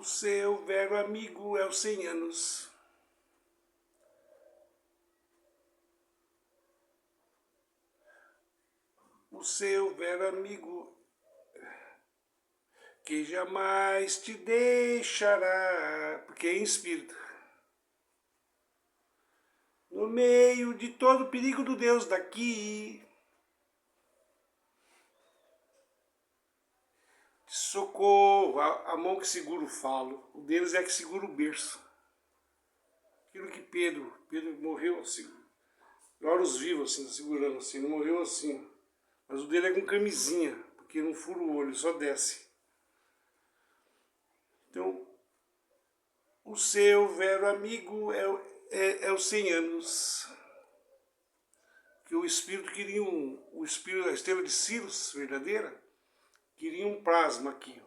O seu velho amigo é os 100 anos. O seu velho amigo que jamais te deixará, porque é em espírito. No meio de todo o perigo do Deus daqui, socorro, a mão que segura o falo, o deles é que segura o berço. Aquilo que Pedro morreu assim, olhos vivos assim, segurando assim, não morreu assim, mas o dele é com camisinha, porque não fura o olho, só desce. Então, o seu velho amigo é os 100 anos. Que o espírito queria o espírito da estrela de Sirius, verdadeira, queria um plasma aqui.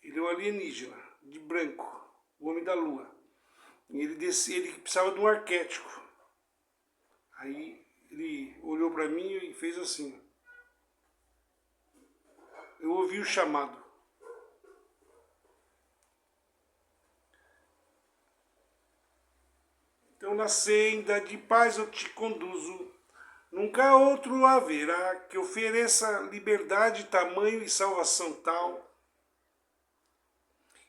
Ele é um alienígena, de branco, o homem da lua. E ele precisava de um arquétipo. Aí ele olhou para mim e fez assim. Eu ouvi o chamado. Então na senda de paz eu te conduzo, nunca outro haverá que ofereça liberdade, tamanho e salvação tal,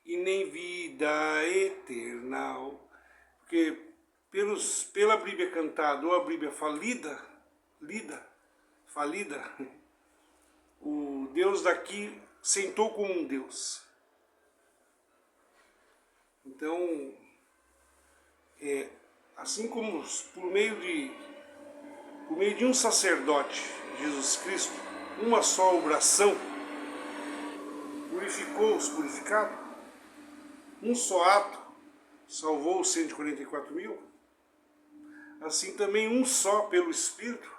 e nem vida eternal. Porque pela Bíblia cantada ou a Bíblia falida, o Deus daqui sentou como um Deus. Então, assim como por meio de um sacerdote, Jesus Cristo, uma só oração purificou os purificados, um só ato salvou os 144 mil, assim também um só pelo Espírito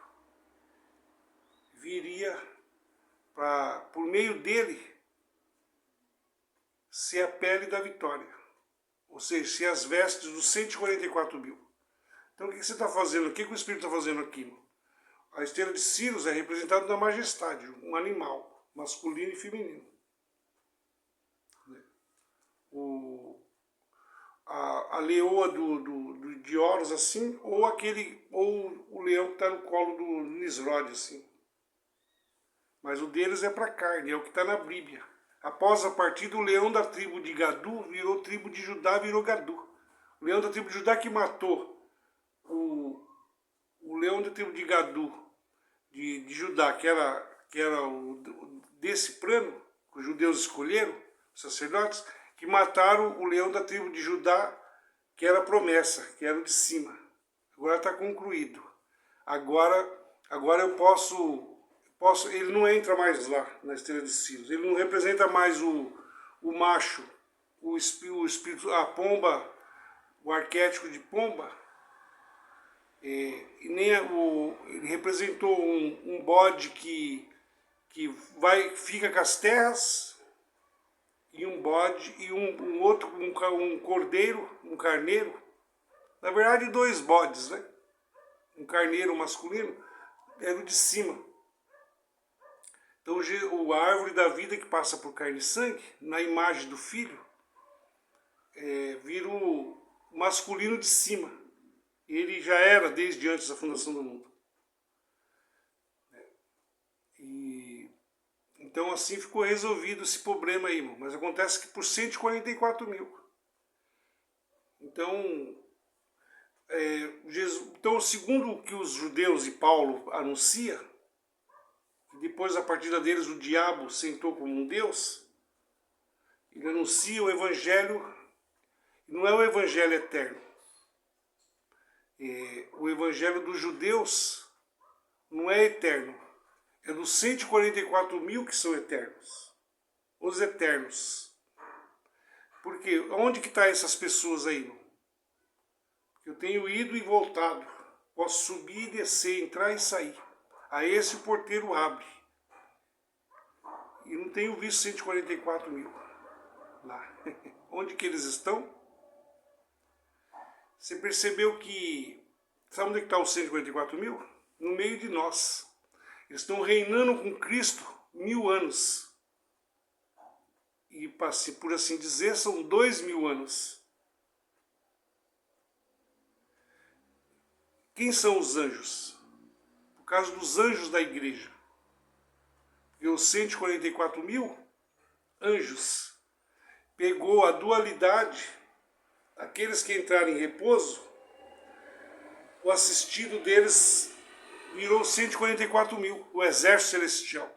viria para, por meio dele, ser a pele da vitória, ou seja, ser as vestes dos 144 mil. Então o que você está fazendo? O que o Espírito está fazendo aqui? A estrela de Sirius é representada na majestade, um animal, masculino e feminino. A leoa de Horus, assim, ou o leão que está no colo do Nisrod, assim. Mas o deles é para carne, é o que está na Bíblia. Após a partida, o leão da tribo de Gadu virou tribo de Judá, virou Gadu. O leão da tribo de Judá que matou o leão da tribo de Gadu, de Judá, que era desse plano, que os judeus escolheram, os sacerdotes, que mataram o leão da tribo de Judá, que era a promessa, que era o de cima. Agora está concluído. Agora eu posso, ele não entra mais lá na estrela de Sirius. Ele não representa mais o macho, o espírito, a pomba, o arquétipo de pomba. E nem ele representou um bode que fica com as terras, e um bode, e um outro, um cordeiro, um carneiro. Na verdade, 2 bodes, né? Um carneiro masculino, era o de cima. Então a árvore da vida que passa por carne e sangue, na imagem do filho, vira o masculino de cima. Ele já era desde antes da fundação do mundo. Então assim ficou resolvido esse problema aí, irmão. Mas acontece que por 144 mil. Então, então, segundo o que os judeus e Paulo anuncia, depois da partida deles o diabo sentou como um Deus, ele anuncia o evangelho, não é o evangelho eterno. O evangelho dos judeus não é eterno, é dos 144 mil que são eternos, os eternos. Porque onde que estão essas pessoas aí? Eu tenho ido e voltado, posso subir e descer, entrar e sair. A esse o porteiro abre. E não tenho visto 144 mil lá. Onde que eles estão? Você percebeu que... Sabe onde está os 144 mil? No meio de nós. Eles estão reinando com Cristo 1000 anos. e por assim dizer, são 2000 anos. Quem são os anjos? Por causa dos anjos da igreja. E os 144 mil anjos pegou a dualidade, aqueles que entraram em repouso, o assistido deles virou 144 mil, o exército celestial.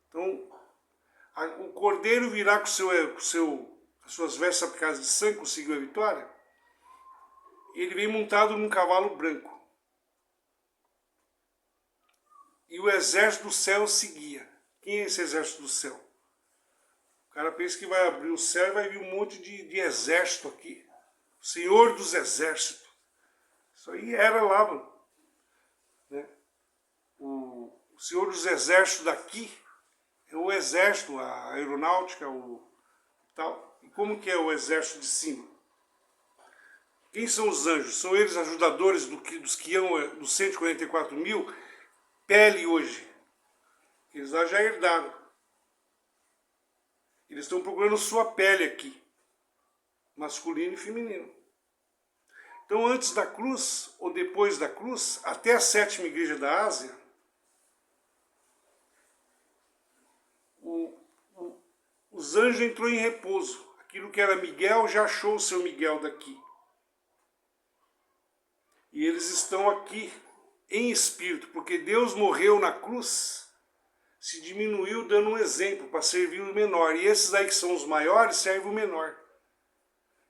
Então, o cordeiro virá com as suas vestes aplicadas de sangue, conseguiu a vitória. Ele vem montado num cavalo branco. E o exército do céu seguia. Quem é esse exército do céu? O cara pensa que vai abrir o céu e vai vir um monte de exército aqui. O Senhor dos Exércitos. Isso aí era lá, mano. Né? O Senhor dos Exércitos daqui é o exército, a aeronáutica, o tal. E como que é o exército de cima? Quem são os anjos? São eles ajudadores dos que iam, dos 144 mil, pele hoje. Eles lá já herdaram. Eles estão procurando sua pele aqui. Masculino e feminino. Então antes da cruz, ou depois da cruz, até a 7ª igreja da Ásia, os anjos entrou em repouso. Aquilo que era Miguel já achou o seu Miguel daqui. E eles estão aqui em espírito, porque Deus morreu na cruz, se diminuiu dando um exemplo para servir o menor. E esses aí que são os maiores servem o menor.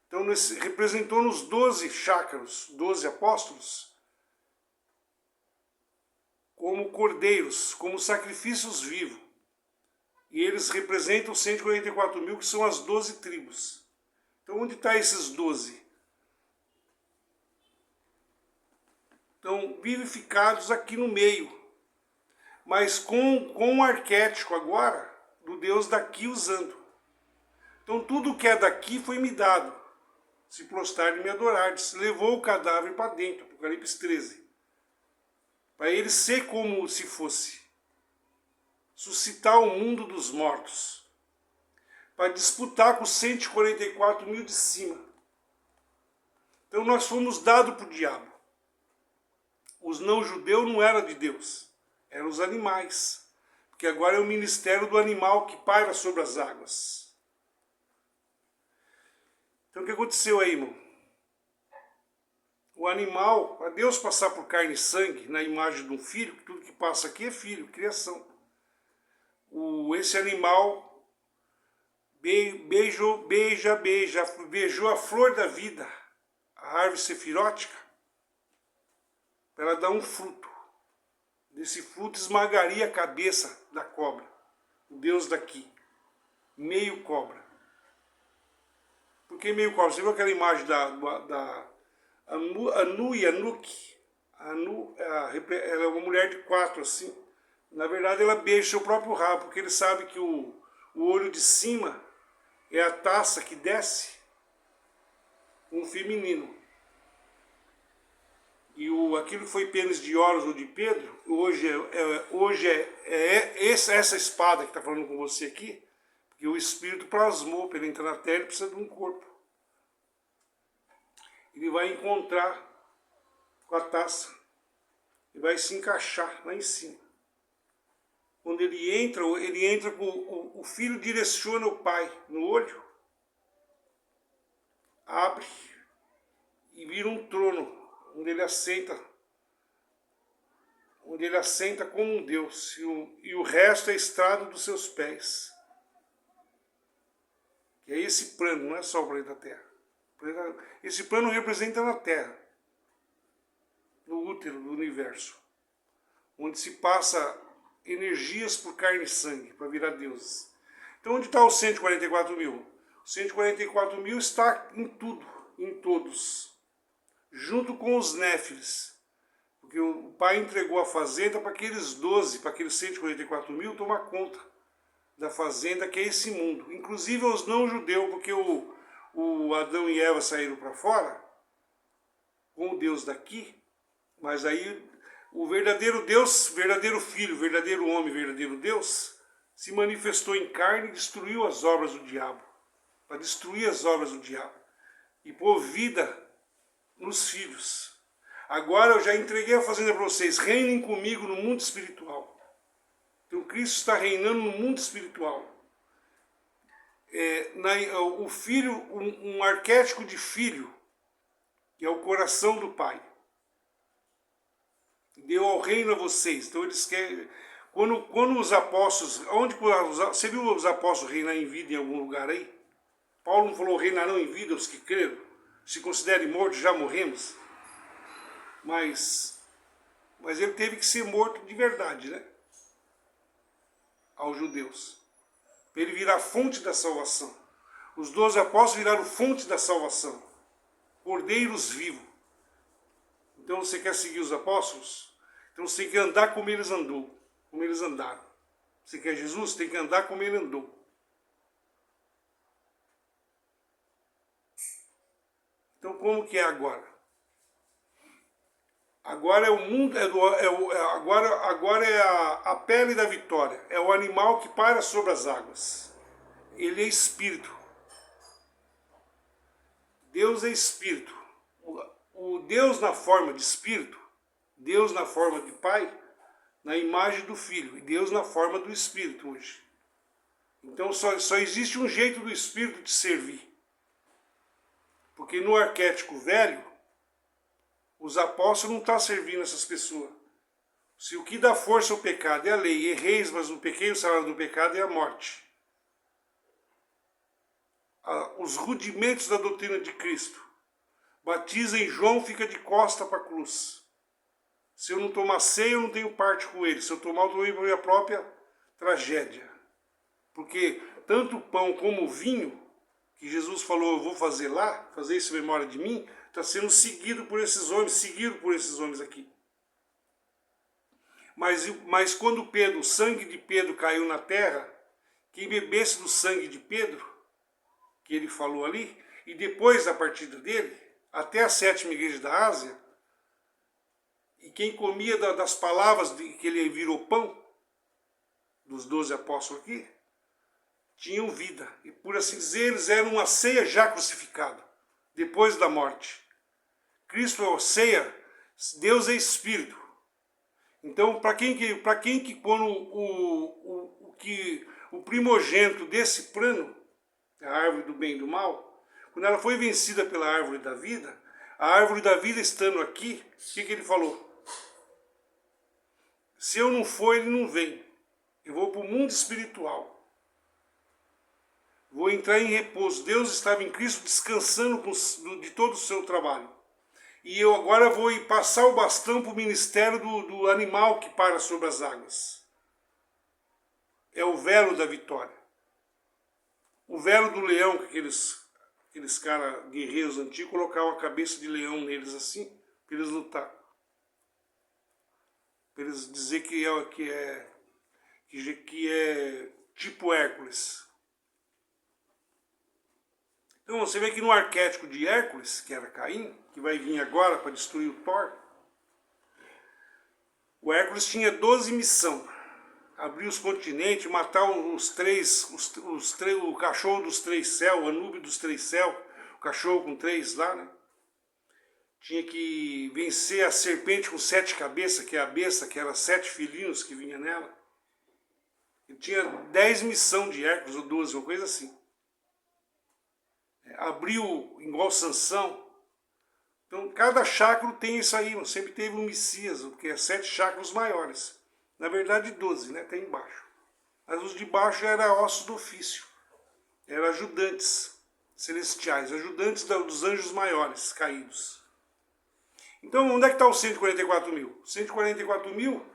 Então representou nos 12 chácaros, 12 apóstolos, como cordeiros, como sacrifícios vivos. E eles representam os 144 mil, que são as 12 tribos. Então onde estão esses 12? Estão vivificados aqui no meio, mas com o arquétipo agora do Deus daqui usando. Então tudo que é daqui foi me dado. Se prostrar e me adorar. Levou o cadáver para dentro, Apocalipse 13. Para ele ser como se fosse. Suscitar o mundo dos mortos. Para disputar com os 144 mil de cima. Então nós fomos dados para o diabo. Os não-judeus não eram de Deus, eram os animais. Porque agora é o ministério do animal que paira sobre as águas. Então o que aconteceu aí, irmão? O animal, para Deus passar por carne e sangue, na imagem de um filho, tudo que passa aqui é filho, criação. Esse animal beijou a flor da vida, a árvore sefirótica, para ela dar um fruto. Desse fruto esmagaria a cabeça da cobra, o Deus daqui, meio cobra. Por que meio cobra? Você viu aquela imagem da Anu e Anuki? Anu, ela é uma mulher de 4 assim. Na verdade ela beija seu próprio rabo, porque ele sabe que o olho de cima é a taça que desce, um feminino. E aquilo que foi pênis de Horus ou de Pedro, hoje é essa espada que está falando com você aqui, porque o Espírito plasmou, para ele entrar na terra, ele precisa de um corpo. Ele vai encontrar com a taça, e vai se encaixar lá em cima. Quando ele entra com o filho direciona o pai no olho, abre e vira um trono, onde ele assenta como um Deus, e o resto é estrado dos seus pés. Que é esse plano, não é só o planeta Terra. Esse plano representa na Terra, no útero do universo, onde se passa energias por carne e sangue, para virar deuses. Então onde está os 144 mil? Os 144 mil está em tudo, em todos, junto com os néfilis. Porque o pai entregou a fazenda para aqueles 12, para aqueles 144 mil tomar conta da fazenda, que é esse mundo. Inclusive os não-judeus, porque o Adão e Eva saíram para fora, com o Deus daqui, mas aí o verdadeiro Deus, verdadeiro Filho, verdadeiro homem, verdadeiro Deus, se manifestou em carne e destruiu as obras do diabo. Para destruir as obras do diabo. E pôr vida nos filhos. Agora eu já entreguei a fazenda para vocês. Reinem comigo no mundo espiritual. Então Cristo está reinando no mundo espiritual. O filho, um arquétipo de filho, que é o coração do Pai. Deu ao reino a vocês. Então eles querem... Quando os apóstolos... Você viu os apóstolos reinar em vida em algum lugar aí? Paulo não falou reinarão em vida os que creram? Se considerem mortos, já morremos. Mas ele teve que ser morto de verdade, né? Aos judeus. Para ele virar fonte da salvação. Os 12 apóstolos viraram fonte da salvação. Cordeiros vivos. Então você quer seguir os apóstolos? Então você tem que andar como eles andou, como eles andaram. Você quer Jesus? Tem que andar como ele andou. Então como que é agora? Agora é o mundo, agora é a pele da vitória. É o animal que para sobre as águas. Ele é espírito. Deus é espírito. O Deus na forma de espírito, Deus na forma de Pai, na imagem do Filho, e Deus na forma do Espírito hoje. Então só existe um jeito do Espírito de servir. Porque no arquétipo velho, os apóstolos não estão servindo essas pessoas. Se o que dá força ao pecado é a lei, erreis, mas o pequeno salário do pecado é a morte. Os rudimentos da doutrina de Cristo. Batiza em João, fica de costa para a cruz. Se eu não tomar ceia, eu não tenho parte com ele. Se eu tomar, eu tomei para a minha própria tragédia. Porque tanto o pão como o vinho, que Jesus falou, eu vou fazer lá, fazer isso em memória de mim, está sendo seguido por esses homens aqui. Mas quando o sangue de Pedro caiu na terra, quem bebesse do sangue de Pedro, que ele falou ali, e depois da partida dele, até a 7ª igreja da Ásia, e quem comia das palavras que ele virou pão, dos 12 apóstolos aqui, tinham vida. E por assim dizer, eles eram uma ceia já crucificada, depois da morte. Cristo é a ceia, Deus é Espírito. Então, para quem que quando o primogênito desse plano, a árvore do bem e do mal, quando ela foi vencida pela árvore da vida, a árvore da vida estando aqui, o que ele falou? Se eu não for, ele não vem. Eu vou para o mundo espiritual. Vou entrar em repouso. Deus estava em Cristo descansando de todo o seu trabalho. E eu agora vou passar o bastão para o ministério do animal que para sobre as águas. É o velo da vitória. O velo do leão, que aqueles caras guerreiros antigos colocavam a cabeça de leão neles assim, para eles lutar. Para eles dizer que é tipo Hércules. Então você vê que no arquétipo de Hércules, que era Caim, que vai vir agora para destruir o Thor, o Hércules tinha 12 missões. Abrir os continentes, matar o cachorro dos 3 céus, o Anúbio dos 3 céus, o cachorro com 3 lá, né? Tinha que vencer a serpente com 7 cabeças, que é a besta, que era 7 felinos que vinha nela. Ele tinha 10 missões de Hércules, ou 12, uma coisa assim. Abriu igual Sansão. Então, cada chakra tem isso aí, sempre teve um Messias, porque é 7 chakras maiores. Na verdade, 12, né? Tem embaixo. Mas os de baixo eram ossos do ofício. Eram ajudantes celestiais, ajudantes dos anjos maiores, caídos. Então, onde é que está os 144 mil? 144 mil,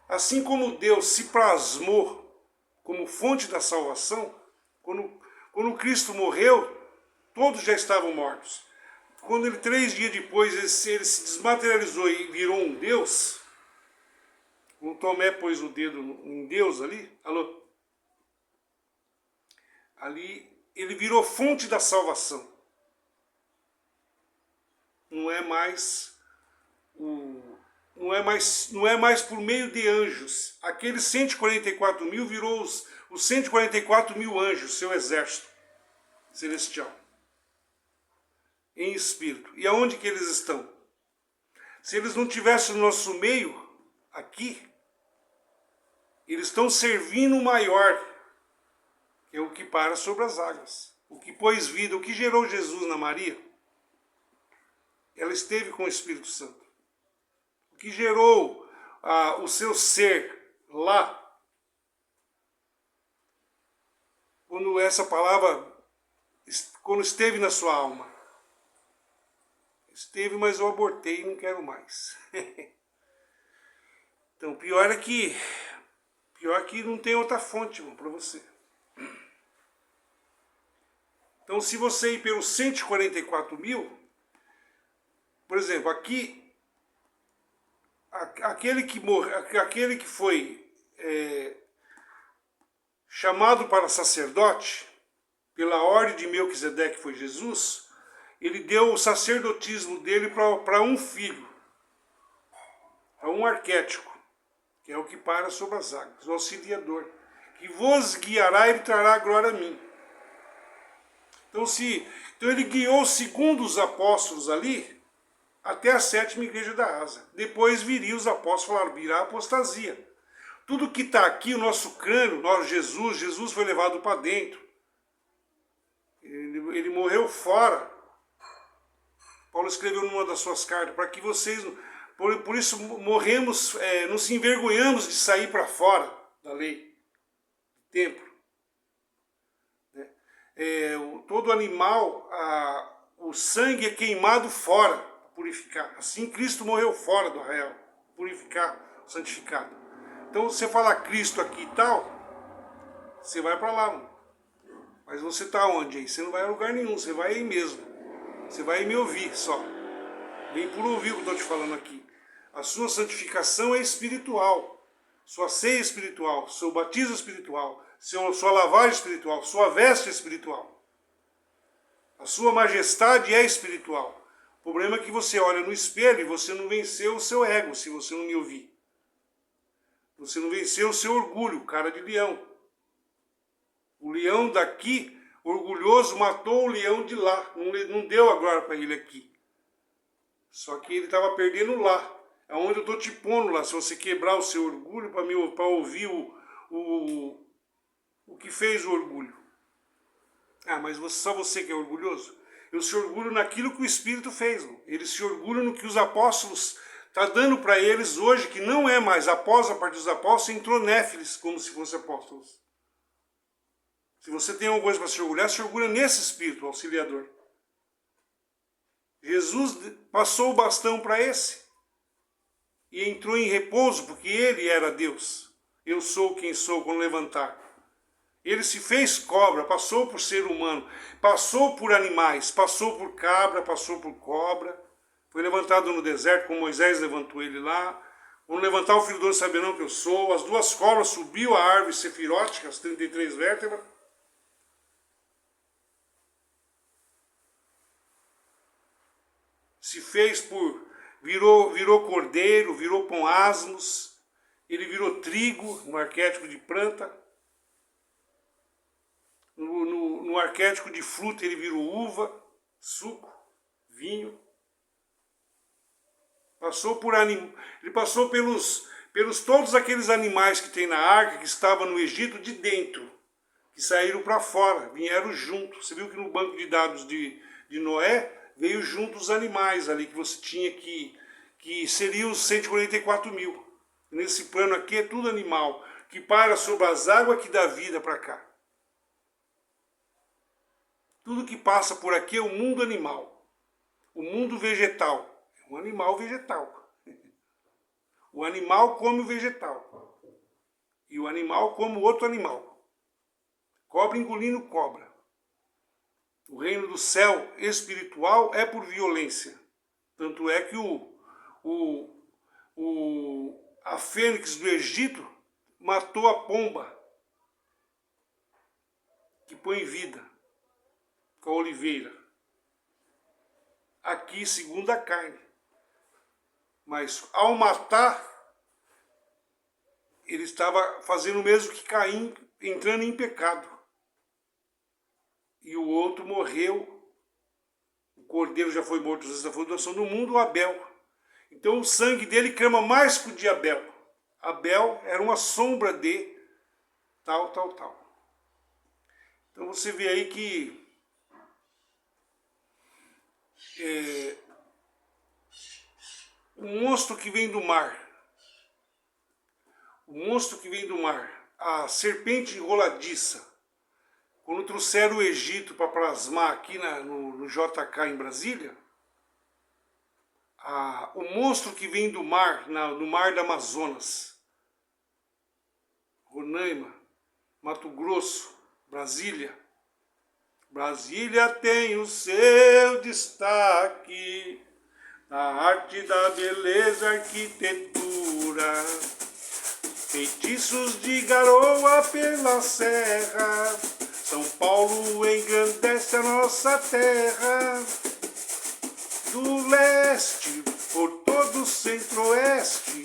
assim como Deus se plasmou como fonte da salvação, quando Cristo morreu, todos já estavam mortos. Quando ele 3 dias depois ele se desmaterializou e virou um Deus, o Tomé pôs o dedo em Deus ali, ali ele virou fonte da salvação. Não é mais não é mais por meio de anjos. Aqueles 144 mil virou os 144 mil anjos, seu exército celestial, em espírito. E aonde que eles estão? Se eles não tivessem no nosso meio, aqui, eles estão servindo o maior, que é o que para sobre as águas. O que pôs vida, o que gerou Jesus na Maria, ela esteve com o Espírito Santo. O que gerou o seu ser lá, quando essa palavra, quando esteve na sua alma. Esteve, mas eu abortei e não quero mais. Então, pior é que não tem outra fonte, irmão, para você. Então, se você ir pelos 144 mil, por exemplo, aqui, aquele que foi chamado para sacerdote, pela ordem de Melquisedeque, que foi Jesus, ele deu o sacerdotismo dele para um filho, a um arquétipo, que é o que para sobre as águas, o auxiliador, que vos guiará e trará glória a mim. Então ele guiou segundo os apóstolos ali, até a 7ª igreja da Ásia. Depois viria os apóstolos falaram, virá a apostasia. Tudo que está aqui, o nosso crânio, Jesus foi levado para dentro. Ele morreu fora. Paulo escreveu numa das suas cartas, para que vocês, por isso morremos, não se envergonhamos de sair para fora da lei, do templo. Todo animal, o sangue é queimado fora, para purificar. Assim Cristo morreu fora do arraial, purificar, santificado. Então você falar Cristo aqui e tal, você vai para lá, mano. Mas você está onde aí? Você não vai a lugar nenhum, você vai aí mesmo. Você vai me ouvir só. Vem por ouvir o que eu estou te falando aqui. A sua santificação é espiritual. Sua ceia espiritual, seu batismo espiritual, sua lavagem espiritual, sua veste espiritual. A sua majestade é espiritual. O problema é que você olha no espelho e você não venceu o seu ego, se você não me ouvir. Você não venceu o seu orgulho, cara de leão. O leão daqui, orgulhoso, matou o leão de lá. Não deu a glória para ele aqui. Só que ele estava perdendo lá. É onde eu estou te pondo lá. Se você quebrar o seu orgulho para ouvir o que fez o orgulho. Ah, mas só você que é orgulhoso? Eu se orgulho naquilo que o Espírito fez. Mano. Eles se orgulham no que os apóstolos estão dando para eles hoje, que não é mais. Após a partir dos apóstolos, entrou néfilis, como se fossem apóstolos. Se você tem alguma coisa para se orgulha nesse Espírito auxiliador. Jesus passou o bastão para esse. E entrou em repouso, porque ele era Deus. Eu sou quem sou quando levantar. Ele se fez cobra, passou por ser humano, passou por animais, passou por cabra, passou por cobra. Foi levantado no deserto, como Moisés levantou ele lá. Vamos levantar o filho do homem, saberão que eu sou. As duas cobras subiu a árvore sefirótica, as 33 vértebras. Se fez virou cordeiro, virou pão asmos, ele virou trigo no arquétipo de planta, no arquétipo de fruta ele virou uva, suco, vinho. Ele passou pelos todos aqueles animais que tem na arca, que estavam no Egito de dentro, que saíram para fora, vieram junto. Você viu que no banco de dados de Noé, veio junto os animais ali que você tinha que seriam os 144 mil. Nesse plano aqui é tudo animal, que para sobre as águas que dá vida para cá. Tudo que passa por aqui é o mundo animal. O mundo vegetal. É um animal vegetal. O animal come o vegetal. E o animal come o outro animal. Cobra engolindo cobra. O reino do céu espiritual é por violência. Tanto é que a fênix do Egito matou a pomba, que põe vida, com a oliveira. Aqui, segundo a carne. Mas ao matar, ele estava fazendo o mesmo que Caim, entrando em pecado. E o outro morreu, o cordeiro já foi morto antes da fundação do mundo, o Abel. Então o sangue dele clama mais que o de Abel. Abel era uma sombra de tal. Então você vê aí que o monstro que vem do mar, a serpente enroladiça, quando trouxeram o Egito para plasmar aqui no JK em Brasília, o monstro que vem do mar, no mar do Amazonas, Roraima, Mato Grosso, Brasília. Brasília tem o seu destaque na arte da beleza, arquitetura, feitiços de garoa pela serra. São Paulo engrandece a nossa terra, do leste por todo o centro-oeste.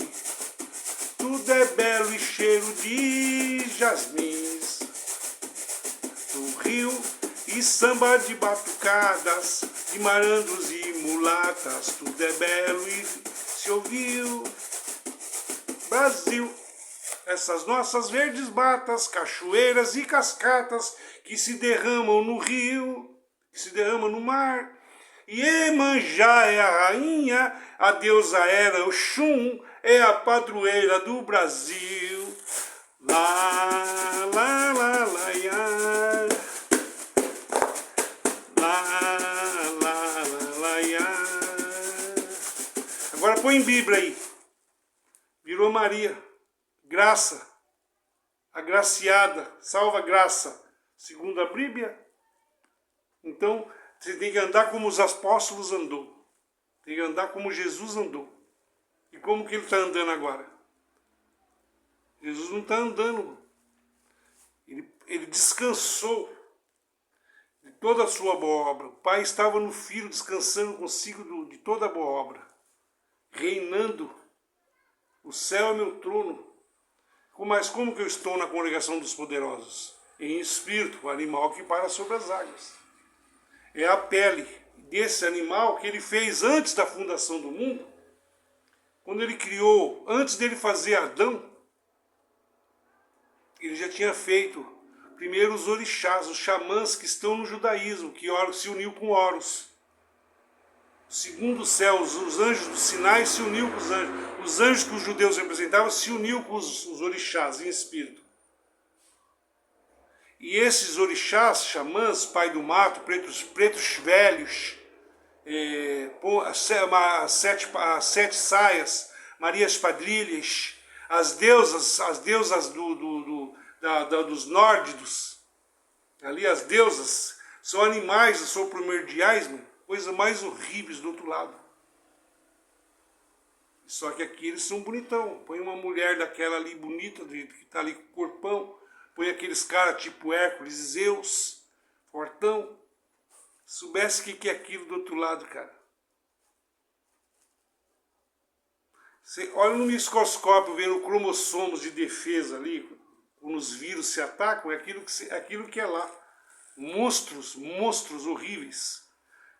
Tudo é belo e cheiro de jasmins. No rio e samba de batucadas, de malandros e mulatas. Tudo é belo e se ouviu. Brasil, essas nossas verdes matas, cachoeiras e cascatas que se derramam no rio, que se derramam no mar. Iemanjá é a rainha, a deusa era Oxum, é a padroeira do Brasil. Lá, lá, lá, lá, lá. Lá, lá, lá, lá, lá. Agora põe Bíblia aí. Virou Maria. Graça. Agraciada. Salva graça. Segundo a Bíblia. Então, você tem que andar como os apóstolos andou. Tem que andar como Jesus andou. E como que ele está andando agora? Jesus não está andando. Ele descansou de toda a sua boa obra. O Pai estava no Filho descansando consigo de toda a boa obra. Reinando. O céu é meu trono. Mas como que eu estou na congregação dos poderosos? Em espírito, o animal que para sobre as águas. É a pele desse animal que ele fez antes da fundação do mundo. Quando ele criou, antes dele fazer Adão, ele já tinha feito primeiro os orixás, os xamãs que estão no judaísmo, que se uniu com Horus. O segundo céu, os anjos do Sinai se uniu com os anjos. Os anjos que os judeus representavam se uniu com os orixás em espírito. E esses orixás, xamãs, pai do mato, pretos velhos, as sete saias, Marias Padrilhas, as deusas dos nórdicos, ali as deusas, são animais, são primordiais, coisas mais horríveis do outro lado. Só que aqui eles são bonitão, põe uma mulher daquela ali bonita, que está ali com o corpão, põe aqueles caras tipo Hércules, Zeus, fortão. Soubesse o que é aquilo do outro lado, cara. Você olha no microscópio, vendo cromossomos de defesa ali, quando os vírus se atacam, é aquilo que é lá. Monstros horríveis.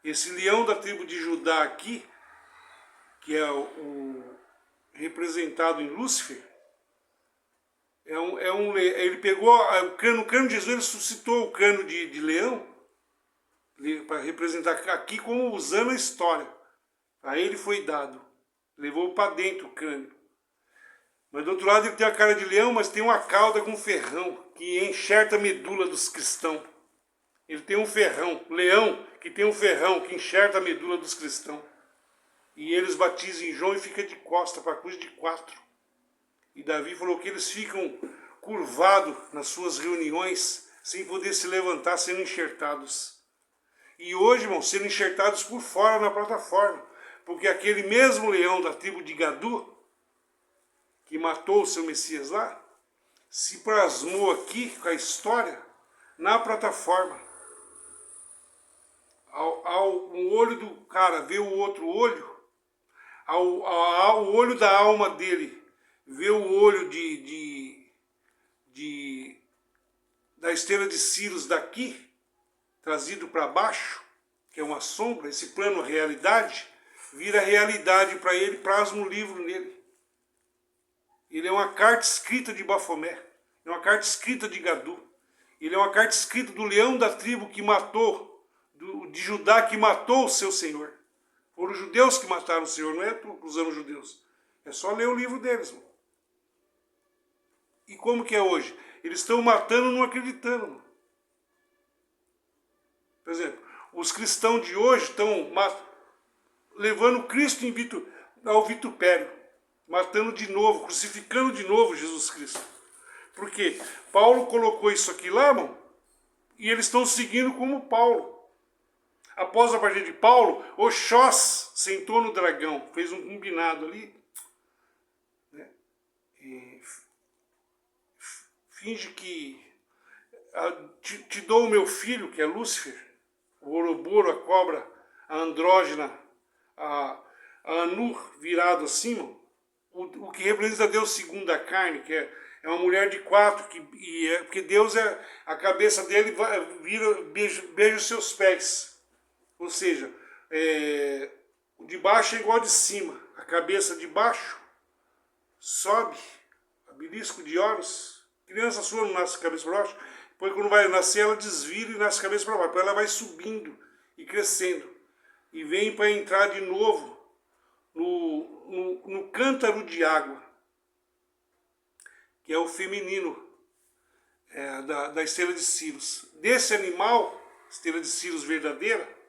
Esse leão da tribo de Judá aqui, que é o representado em Lúcifer, ele pegou o crânio de Jesus, ele suscitou o crânio de leão para representar aqui como usando a história. A ele foi dado, levou para dentro o crânio. Mas do outro lado ele tem a cara de leão, mas tem uma cauda com ferrão que enxerta a medula dos cristãos. Ele tem um ferrão, leão que tem um ferrão que enxerta a medula dos cristãos. E eles batizam em João e fica de costa para a cruz de 4. E Davi falou que eles ficam curvados nas suas reuniões, sem poder se levantar, sendo enxertados. E hoje, irmão, sendo enxertados por fora na plataforma. Porque aquele mesmo leão da tribo de Gadu, que matou o seu Messias lá, se plasmou aqui com a história na plataforma. Ao um olho do cara ver o outro olho, o olho da alma dele vê o olho da estrela de Sirius daqui, trazido para baixo, que é uma sombra, esse plano realidade, vira realidade para ele, plasma um livro nele. Ele é uma carta escrita de Bafomé, é uma carta escrita de Gadu, ele é uma carta escrita do leão da tribo que matou, de Judá que matou o seu Senhor. Foram os judeus que mataram o Senhor, não é usando os judeus. É só ler o livro deles, irmão. E como que é hoje? Eles estão matando não acreditando, irmão. Por exemplo, os cristãos de hoje estão levando Cristo ao vitupério, matando de novo, crucificando de novo Jesus Cristo. Porque Paulo colocou isso aqui lá, irmão, e eles estão seguindo como Paulo. Após a partida de Paulo, Oxós sentou no dragão, fez um combinado ali, né? E finge que te dou o meu filho, que é Lúcifer, o Ouroboros, a cobra, a andrógena, a Anur virado acima, o que representa Deus segundo a carne, que é uma mulher de 4, porque Deus a cabeça dele beija os seus pés. Ou seja, o de baixo é igual ao de cima. A cabeça de baixo sobe, obelisco de Horus. Criança sua não nasce cabeça para baixo, depois quando vai nascer ela desvira e nasce cabeça para baixo. Depois ela vai subindo e crescendo. E vem para entrar de novo no cântaro de água, que é o feminino da estrela de Sirius. Desse animal, estrela de Sirius verdadeira,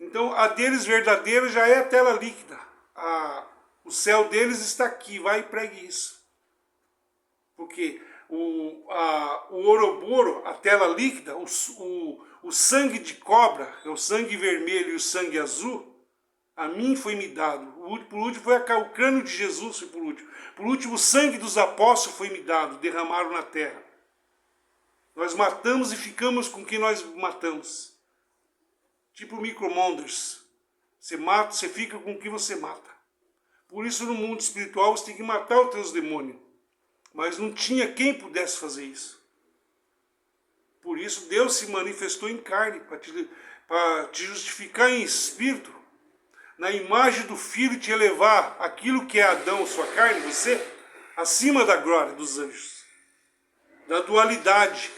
então a deles verdadeira já é a tela líquida. O céu deles está aqui, vai e pregue isso. Porque o Ouroboros, a tela líquida, o sangue de cobra, é o sangue vermelho e o sangue azul, a mim foi me dado. Por último foi o crânio de Jesus, foi por último. Por último, o sangue dos apóstolos foi me dado, derramaram na terra. Nós matamos e ficamos com quem nós matamos. Tipo micromondas. Você mata, você fica com o que você mata. Por isso no mundo espiritual você tem que matar os teus demônios. Mas não tinha quem pudesse fazer isso. Por isso Deus se manifestou em carne, para te justificar em espírito, na imagem do Filho, te elevar aquilo que é Adão, sua carne, você, acima da glória dos anjos. Da dualidade,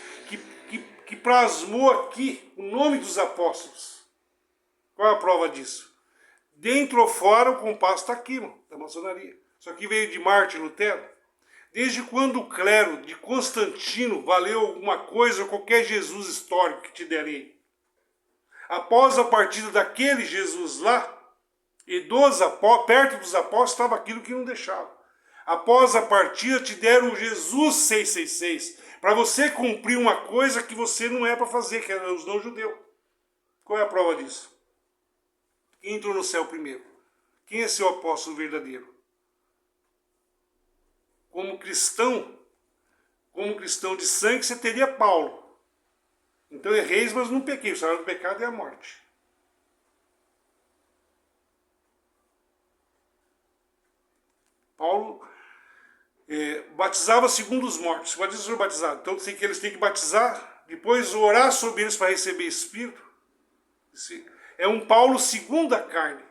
que plasmou aqui o nome dos apóstolos. Qual é a prova disso? Dentro ou fora, o compasso está aqui, irmão, da maçonaria. Isso aqui veio de Martin Lutero. Desde quando o clero de Constantino valeu alguma coisa ou qualquer Jesus histórico que te derem? Após a partida daquele Jesus lá, e perto dos apóstolos estava aquilo que não deixava. Após a partida te deram o Jesus 666, para você cumprir uma coisa que você não é para fazer, que é os não-judeus. Qual é a prova disso? Quem entrou no céu primeiro? Quem é seu apóstolo verdadeiro? Como cristão de sangue, você teria Paulo. Então errei, mas não pequei. O salário do pecado é a morte. Paulo batizava segundo os mortos. Batiza sobre batizado. Então eles têm que batizar, depois orar sobre eles para receber Espírito. É um Paulo segundo a carne.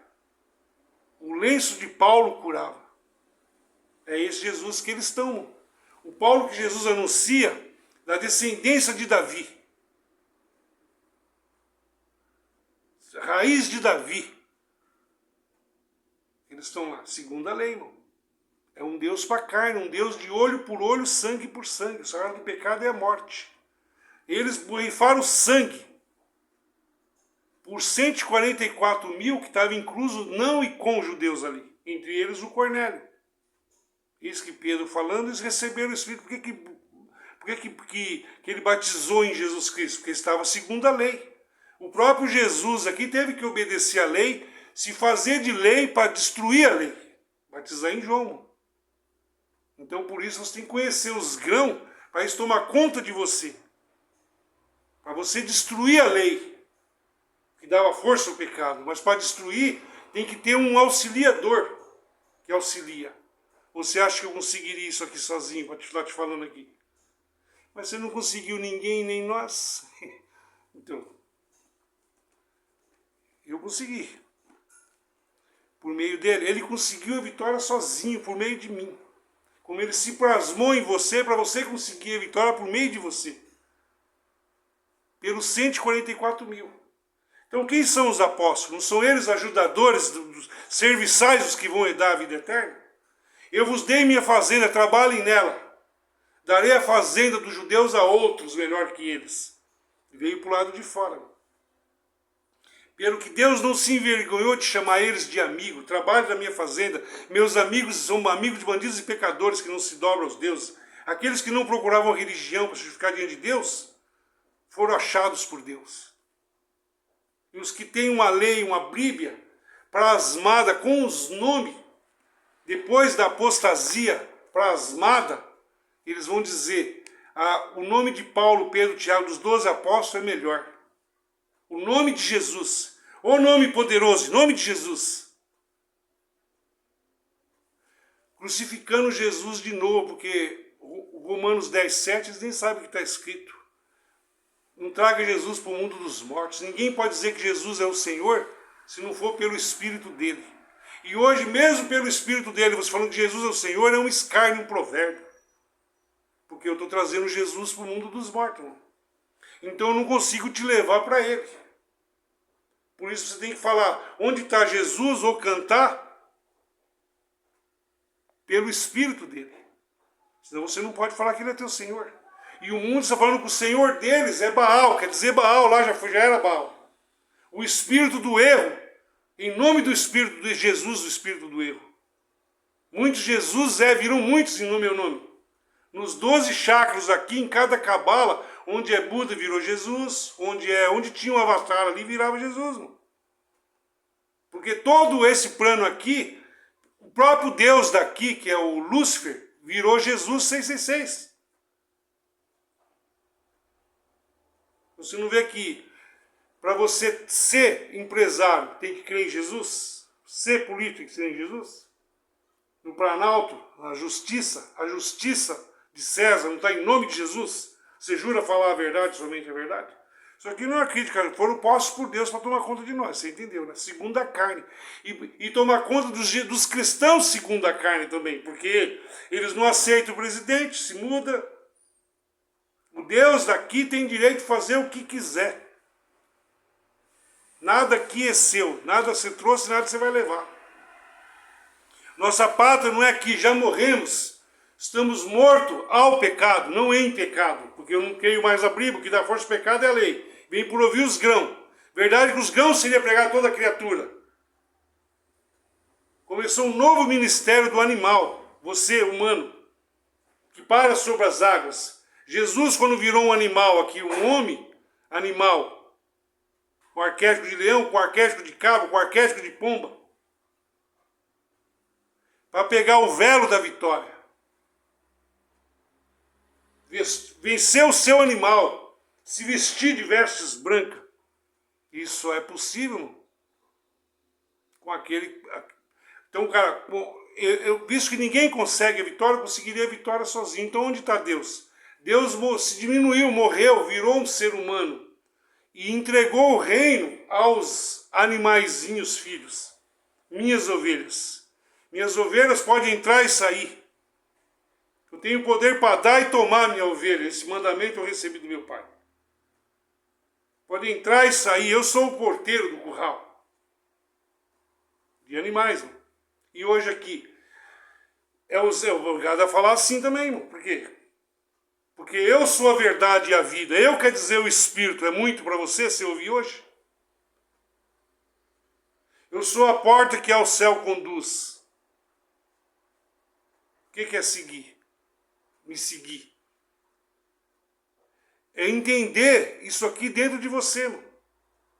O lenço de Paulo curava. É esse Jesus que eles estão. O Paulo que Jesus anuncia, da descendência de Davi. Raiz de Davi. Eles estão lá, segundo a lei, irmão. É um Deus para a carne, um Deus de olho por olho, sangue por sangue. O salário do pecado é a morte. Eles borrifaram sangue por 144 mil que estavam incluso não e com judeus ali. Entre eles o Cornélio. Isso que Pedro falando, eles receberam o Espírito. Por que ele batizou em Jesus Cristo? Porque estava segundo a lei. O próprio Jesus aqui teve que obedecer a lei, se fazer de lei para destruir a lei. Batizar em João. Então por isso você tem que conhecer os grãos para isso tomar conta de você. Para você destruir a lei, que dava força ao pecado. Mas para destruir, Tem que ter um auxiliador que auxilia. Você acha que eu conseguiria isso aqui sozinho, para estar te falando aqui? Mas você não conseguiu ninguém, nem nós. Então, eu consegui. Por meio dele. Ele conseguiu a vitória sozinho, por meio de mim. Como ele se plasmou em você, para você conseguir a vitória por meio de você. Pelos 144 mil. Então quem são os apóstolos? Não são eles ajudadores, dos serviçais, os que vão herdar a vida eterna? Eu vos dei minha fazenda, trabalhem nela. Darei a fazenda dos judeus a outros, melhor que eles. E veio para o lado de fora. Pelo que Deus não se envergonhou de chamar eles de amigo. Trabalhe na minha fazenda. Meus amigos são amigos de bandidos e pecadores que não se dobram aos deuses. Aqueles que não procuravam religião para justificar diante de Deus, foram achados por Deus. E os que têm uma lei, uma Bíblia, plasmada com os nomes, depois da apostasia plasmada, eles vão dizer, o nome de Paulo, Pedro, Tiago, dos 12 apóstolos é melhor. O nome de Jesus, o nome poderoso, o nome de Jesus. Crucificando Jesus de novo, porque o Romanos 10:7, eles nem sabem o que está escrito. Não traga Jesus para o mundo dos mortos. Ninguém pode dizer que Jesus é o Senhor se não for pelo Espírito dele. E hoje, mesmo pelo Espírito dele, você falando que Jesus é o Senhor, é um escárnio, um provérbio. Porque eu estou trazendo Jesus para o mundo dos mortos. Não? Então eu não consigo te levar para ele. Por isso você tem que falar onde está Jesus ou cantar pelo Espírito dele. Senão você não pode falar que ele é teu Senhor. E o mundo está falando que o Senhor deles é Baal, quer dizer Baal, lá já era Baal. O espírito do erro, em nome do Espírito de Jesus, o espírito do erro. Muitos Jesus viram muitos em meu nome. Nos 12 chakras aqui, em cada cabala, onde é Buda virou Jesus, onde tinha um avatar ali virava Jesus. Mano. Porque todo esse plano aqui, o próprio Deus daqui, que é o Lúcifer, virou Jesus 666. Você não vê que para você ser empresário tem que crer em Jesus? Ser político tem que crer em Jesus? No Planalto, a justiça de César não está em nome de Jesus? Você jura falar a verdade, somente a verdade? Isso aqui não é crítica, foram postos por Deus para tomar conta de nós, você entendeu, né? Segundo a carne. E tomar conta dos cristãos segundo a carne também, porque eles não aceitam o presidente, se muda. O Deus daqui tem direito de fazer o que quiser. Nada aqui é seu, nada você trouxe, nada você vai levar. Nossa pátria não é aqui, já morremos. Estamos mortos ao pecado, não em pecado. Porque eu não creio mais a Bíblia, o que dá força ao pecado é a lei. Vem por ouvir os grãos. Verdade que os grãos seria pregar toda a criatura. Começou um novo ministério do animal, você, humano, que para sobre as águas. Jesus, quando virou um animal aqui, um homem animal, com arquétipo de leão, com arquétipo de cabra, com arquétipo de pomba, para pegar o velo da vitória. Vencer o seu animal, se vestir de vestes brancas. Isso só é possível, irmão, com aquele... Então, cara, eu visto que ninguém consegue a vitória, eu conseguiria a vitória sozinho. Então, onde está Deus? Deus se diminuiu, morreu, virou um ser humano e entregou o reino aos animaizinhos filhos. Minhas ovelhas. Minhas ovelhas podem entrar e sair. Eu tenho poder para dar e tomar minha ovelha. Esse mandamento eu recebi do meu pai. Pode entrar e sair. Eu sou o porteiro do curral. De animais, irmão. E hoje aqui, eu vou obrigado a falar assim também, irmão. Por quê? Porque eu sou a verdade e a vida. Eu quer dizer o Espírito. É muito para você ouvir hoje? Eu sou a porta que ao céu conduz. O que é seguir? Me seguir. É entender isso aqui dentro de você, irmão.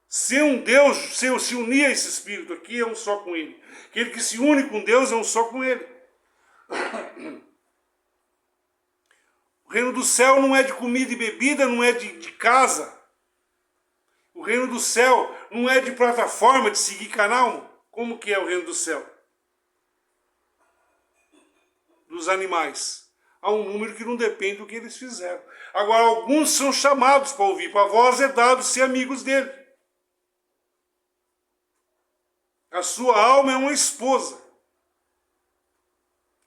Ser um Deus, se unir a esse Espírito aqui, é um só com Ele. Aquele que se une com Deus é um só com Ele. O reino do céu não é de comida e bebida, não é de casa. O reino do céu não é de plataforma, de seguir canal. Como que é o reino do céu? Dos animais. Há um número que não depende do que eles fizeram. Agora, alguns são chamados para ouvir. Para vós é dado ser amigos dele. A sua alma é uma esposa.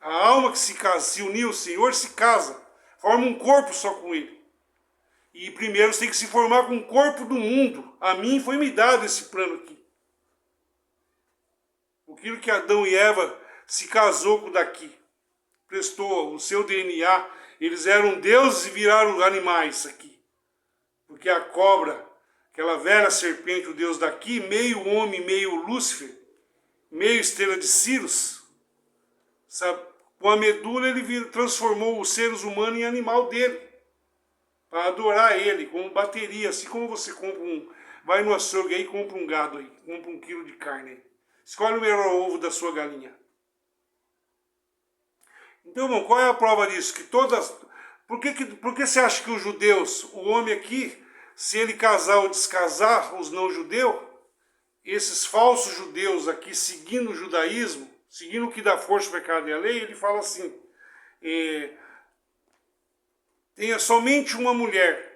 A alma que se uniu ao Senhor se casa. Forma um corpo só com ele. E primeiro você tem que se formar com o corpo do mundo. A mim foi me dado esse plano aqui. Aquilo que Adão e Eva se casou com daqui. Prestou o seu DNA. Eles eram deuses e viraram animais aqui. Porque a cobra, aquela velha serpente, o deus daqui, meio homem, meio Lúcifer, meio estrela de Sirius, sabe? Com a medula ele transformou os seres humanos em animal dele. Para adorar ele, como bateria. Assim como você compra vai no açougue aí e compra um gado aí. Compra 1 quilo de carne aí. Escolhe o melhor ovo da sua galinha. Então, irmão, qual é a prova disso? Que todas... Por que você acha que os judeus, o homem aqui, se ele casar ou descasar os não-judeus, esses falsos judeus aqui, seguindo o judaísmo, seguindo o que dá força ao pecado e à lei, ele fala assim, tenha somente uma mulher.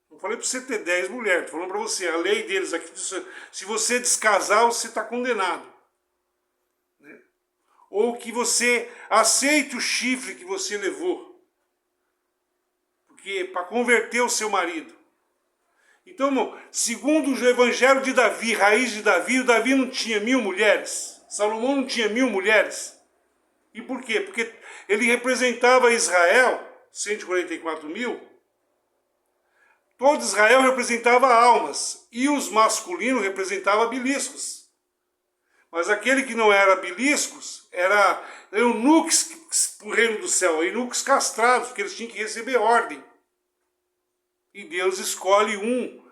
Não falei para você ter 10 mulheres, estou falando para você, a lei deles aqui, se você descasar, você está condenado. Né? Ou que você aceite o chifre que você levou, porque para converter o seu marido. Então, irmão, segundo o evangelho de Davi, raiz de Davi, o Davi não tinha 1000 mulheres, Salomão não tinha 1000 mulheres. E por quê? Porque ele representava Israel, 144.000, todo Israel representava almas, e os masculinos representavam beliscos. Mas aquele que não era beliscos, era eunucos para o reino do céu, eunucos castrados, porque eles tinham que receber ordem. E Deus escolhe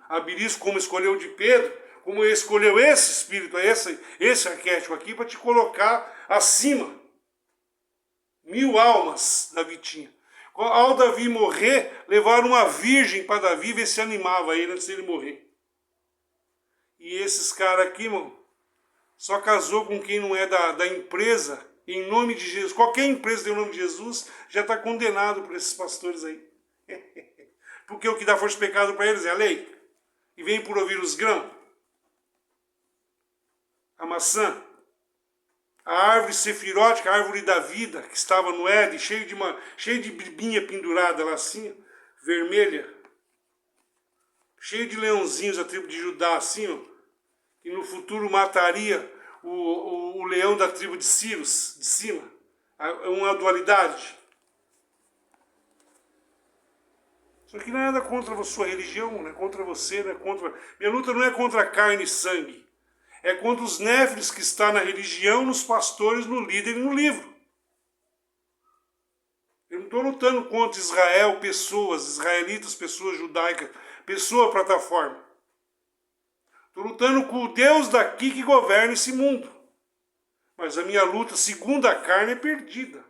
a belisco, como escolheu de Pedro, como escolheu esse espírito, esse arquétipo aqui, para te colocar acima. 1000 almas Davi tinha. Ao Davi morrer, levaram uma virgem para Davi ver se animava ele antes dele morrer. E esses caras aqui, irmão, só casou com quem não é da empresa, em nome de Jesus. Qualquer empresa que tem o nome de Jesus já está condenado por esses pastores aí. Porque o que dá força de pecado para eles é a lei. E vem por ouvir os grãos. A maçã. A árvore sefirótica, a árvore da vida, que estava no Éden, cheio de bribinha pendurada lá assim, vermelha. Cheio de leãozinhos, a tribo de Judá, assim, ó, que no futuro mataria o leão da tribo de Sirius, de cima. É uma dualidade. Isso aqui não é nada contra a sua religião, não é contra você, não é contra... Minha luta não é contra carne e sangue. É contra os néfiles que está na religião, nos pastores, no líder e no livro. Eu não estou lutando contra Israel, pessoas, israelitas, pessoas judaicas, pessoa plataforma. Estou lutando com o Deus daqui que governa esse mundo. Mas a minha luta, segundo a carne, é perdida.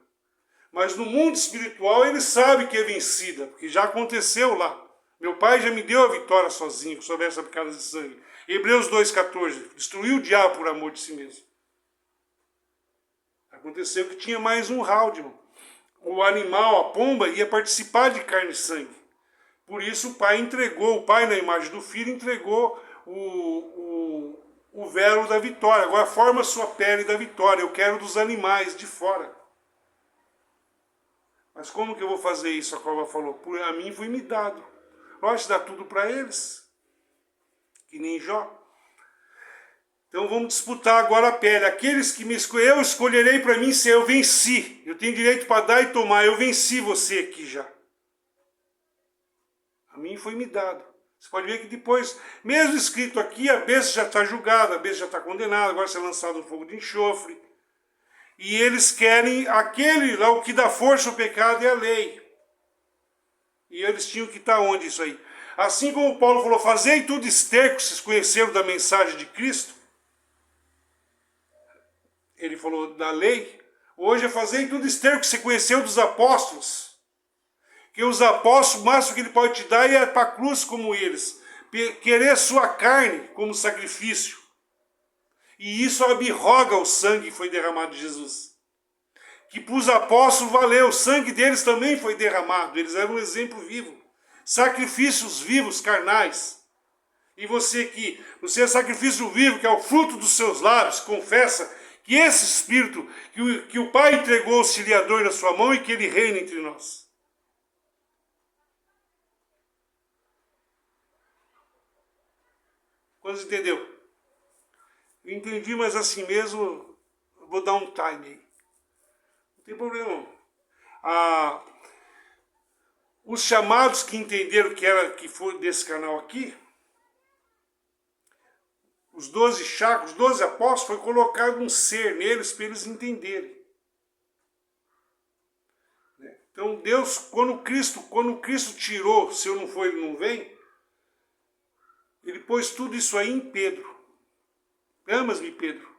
Mas no mundo espiritual ele sabe que é vencida, porque já aconteceu lá. Meu pai já me deu a vitória sozinho, sobre essa picada de sangue. Hebreus 2,14, destruiu o diabo por amor de si mesmo. Aconteceu que tinha mais um round, irmão. O animal, a pomba, ia participar de carne e sangue. Por isso o pai na imagem do filho, entregou o véu da vitória. Agora forma a sua pele da vitória. Eu quero dos animais de fora. Mas como que eu vou fazer isso? A cobra falou, por a mim foi me dado. Pode dar tudo para eles. Que nem Jó. Então vamos disputar agora a pele. Aqueles que me escolheram, eu escolherei para mim se eu venci. Eu tenho direito para dar e tomar. Eu venci você aqui já. A mim foi me dado. Você pode ver que depois, mesmo escrito aqui, a besta já está julgada, a besta já está condenada, agora ser lançado no fogo de enxofre. E eles querem aquele lá, o que dá força ao pecado é a lei. E eles tinham que estar onde isso aí? Assim como Paulo falou, fazei tudo esterco, vocês conheceram da mensagem de Cristo. Ele falou da lei. Hoje é fazei tudo esterco, você conheceu dos apóstolos. Que os apóstolos, o máximo que ele pode te dar é para a cruz como eles. Querer sua carne como sacrifício. E isso abroga o sangue que foi derramado de Jesus. Que para os apóstolos valeu, o sangue deles também foi derramado. Eles eram um exemplo vivo. Sacrifícios vivos, carnais. E você é sacrifício vivo, que é o fruto dos seus lábios, confessa que esse Espírito, que o Pai entregou o auxiliador na sua mão e que ele reina entre nós. Quantos entendeu? Eu entendi, mas assim mesmo, eu vou dar um time aí. Não tem problema. Os chamados que entenderam que foi desse canal aqui, os 12 chakras, os 12 apóstolos, foi colocado um ser neles para eles entenderem. Então Deus, quando Cristo tirou, se eu não for, ele não vem, ele pôs tudo isso aí em Pedro. Amas-me, Pedro,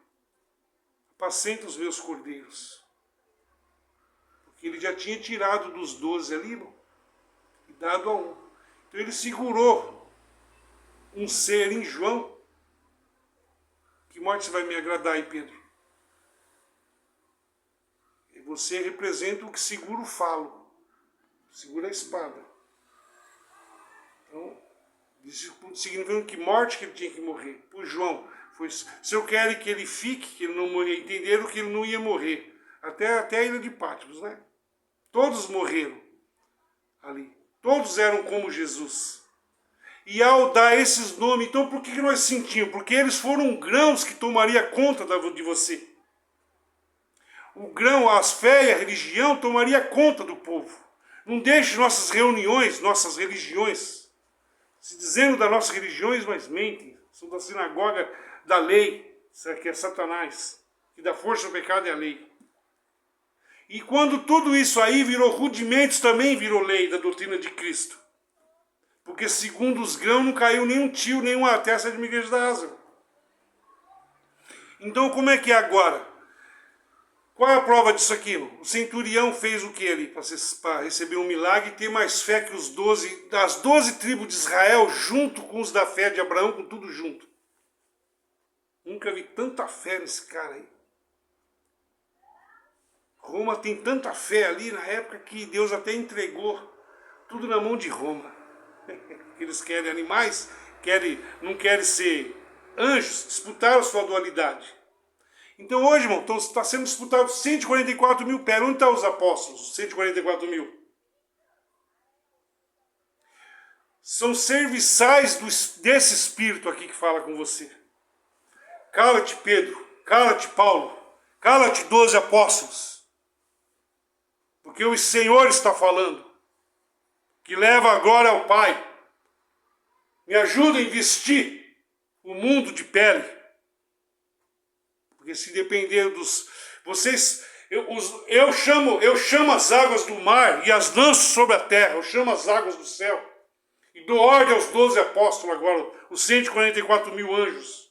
apacenta os meus cordeiros. Porque ele já tinha tirado dos 12 ali, irmão, e dado a um. Então ele segurou um ser em João. Que morte você vai me agradar aí, Pedro? E você representa o que segura o falo, segura a espada. Então, significa que morte que ele tinha que morrer. Por João, se eu quero que ele fique, que ele não morrer, entenderam que ele não ia morrer. Até a ilha de Patmos, né? Todos morreram ali. Todos eram como Jesus. E ao dar esses nomes, então por que nós sentimos? Porque eles foram grãos que tomaria conta de você. O grão, as fé e a religião tomaria conta do povo. Não deixe nossas reuniões, nossas religiões, se dizendo das nossas religiões, mas mentem. São da sinagoga da lei, que é Satanás, que dá força ao pecado e à lei. E quando tudo isso aí virou rudimentos, também virou lei da doutrina de Cristo. Porque segundo os grãos não caiu nenhum tio, nenhuma testa de Miguel da Asa. Então como é que é agora? Qual é a prova disso aqui? O centurião fez o que ali? Para receber um milagre e ter mais fé que os 12, das 12 tribos de Israel, junto com os da fé de Abraão, com tudo junto. Nunca vi tanta fé nesse cara aí. Roma tem tanta fé ali na época que Deus até entregou tudo na mão de Roma. Eles querem animais, não querem ser anjos, disputaram a sua dualidade. Então hoje, irmão, está sendo disputado 144 mil pés. Onde estão os apóstolos, 144 mil? São serviçais desse Espírito aqui que fala com você. Cala-te, Pedro, cala-te, Paulo, cala-te, 12 apóstolos. Porque o Senhor está falando, que leva a glória ao Pai. Me ajuda a investir o mundo de pele. Porque se depender dos... Eu chamo as águas do mar e as lanço sobre a terra. Eu chamo as águas do céu. E dou ordem aos 12 apóstolos agora, os 144 mil anjos.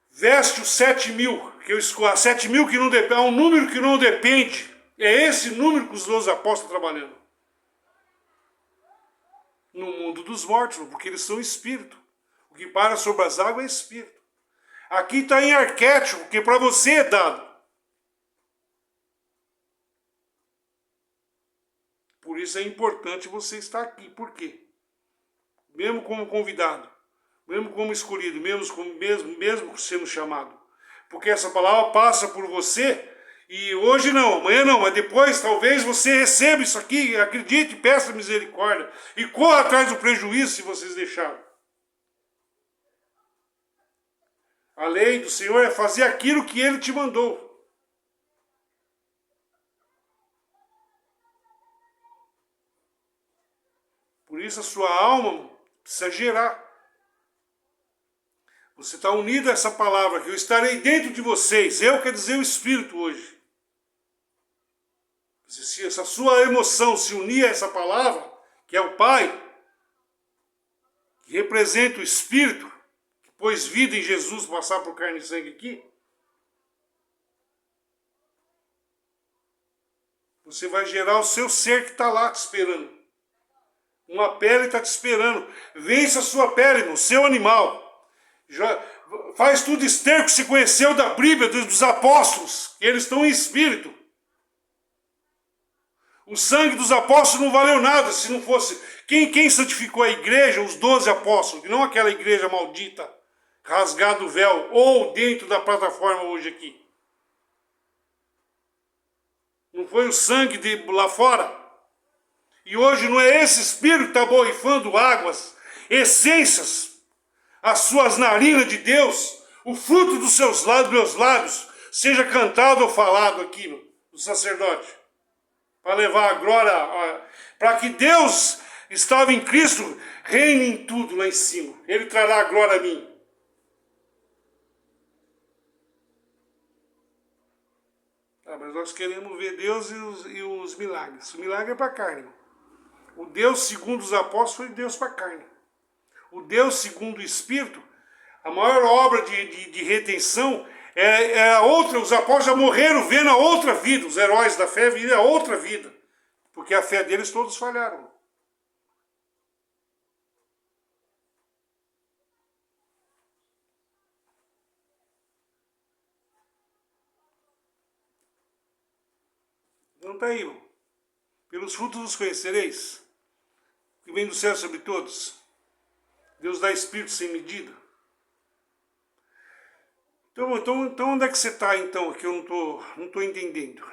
Veste os 7 mil, que eu escolho. 7 mil que não depende, é um número que não depende. É esse número que os 12 apóstolos estão trabalhando. No mundo dos mortos, porque eles são espírito. O que para sobre as águas é espírito. Aqui está em arquétipo, porque para você é dado. Por isso é importante você estar aqui. Por quê? Mesmo como convidado, mesmo como escolhido, mesmo sendo chamado. Porque essa palavra passa por você, e hoje não, amanhã não, mas depois talvez você receba isso aqui, acredite, peça misericórdia, e corra atrás do prejuízo se vocês deixarem. A lei do Senhor é fazer aquilo que Ele te mandou. Por isso a sua alma precisa gerar. Você está unido a essa palavra, que eu estarei dentro de vocês. Eu quer dizer o Espírito hoje. Se essa sua emoção se unir a essa palavra, que é o Pai, que representa o Espírito, que pôs vida em Jesus para passar por carne e sangue aqui, você vai gerar o seu ser que está lá te esperando. Uma pele está te esperando. Vença a sua pele, irmão, seu animal. Já, faz tudo esterco que se conheceu da Bíblia, dos apóstolos, que eles estão em espírito. O sangue dos apóstolos não valeu nada se não fosse... Quem santificou a igreja? Os 12 apóstolos, e não aquela igreja maldita, rasgado o véu, ou dentro da plataforma hoje aqui. Não foi o sangue de lá fora? E hoje não é esse espírito que está borrifando águas, essências, as suas narinas de Deus, o fruto dos seus lábios, meus lábios, seja cantado ou falado aqui no sacerdote, para levar a glória, para que Deus estava em Cristo, reine em tudo lá em cima. Ele trará a glória a mim. Ah, mas nós queremos ver Deus e os milagres. O milagre é para a carne. O Deus segundo os apóstolos foi Deus para a carne. O Deus segundo o Espírito, a maior obra de redenção é a outra. Os apóstolos já morreram vendo a outra vida. Os heróis da fé viram a outra vida. Porque a fé deles todos falharam. Então está aí, irmão. Pelos frutos os conhecereis, que vem do céu sobre todos. Deus dá espírito sem medida. Então onde é que você está, então, que eu não tô entendendo?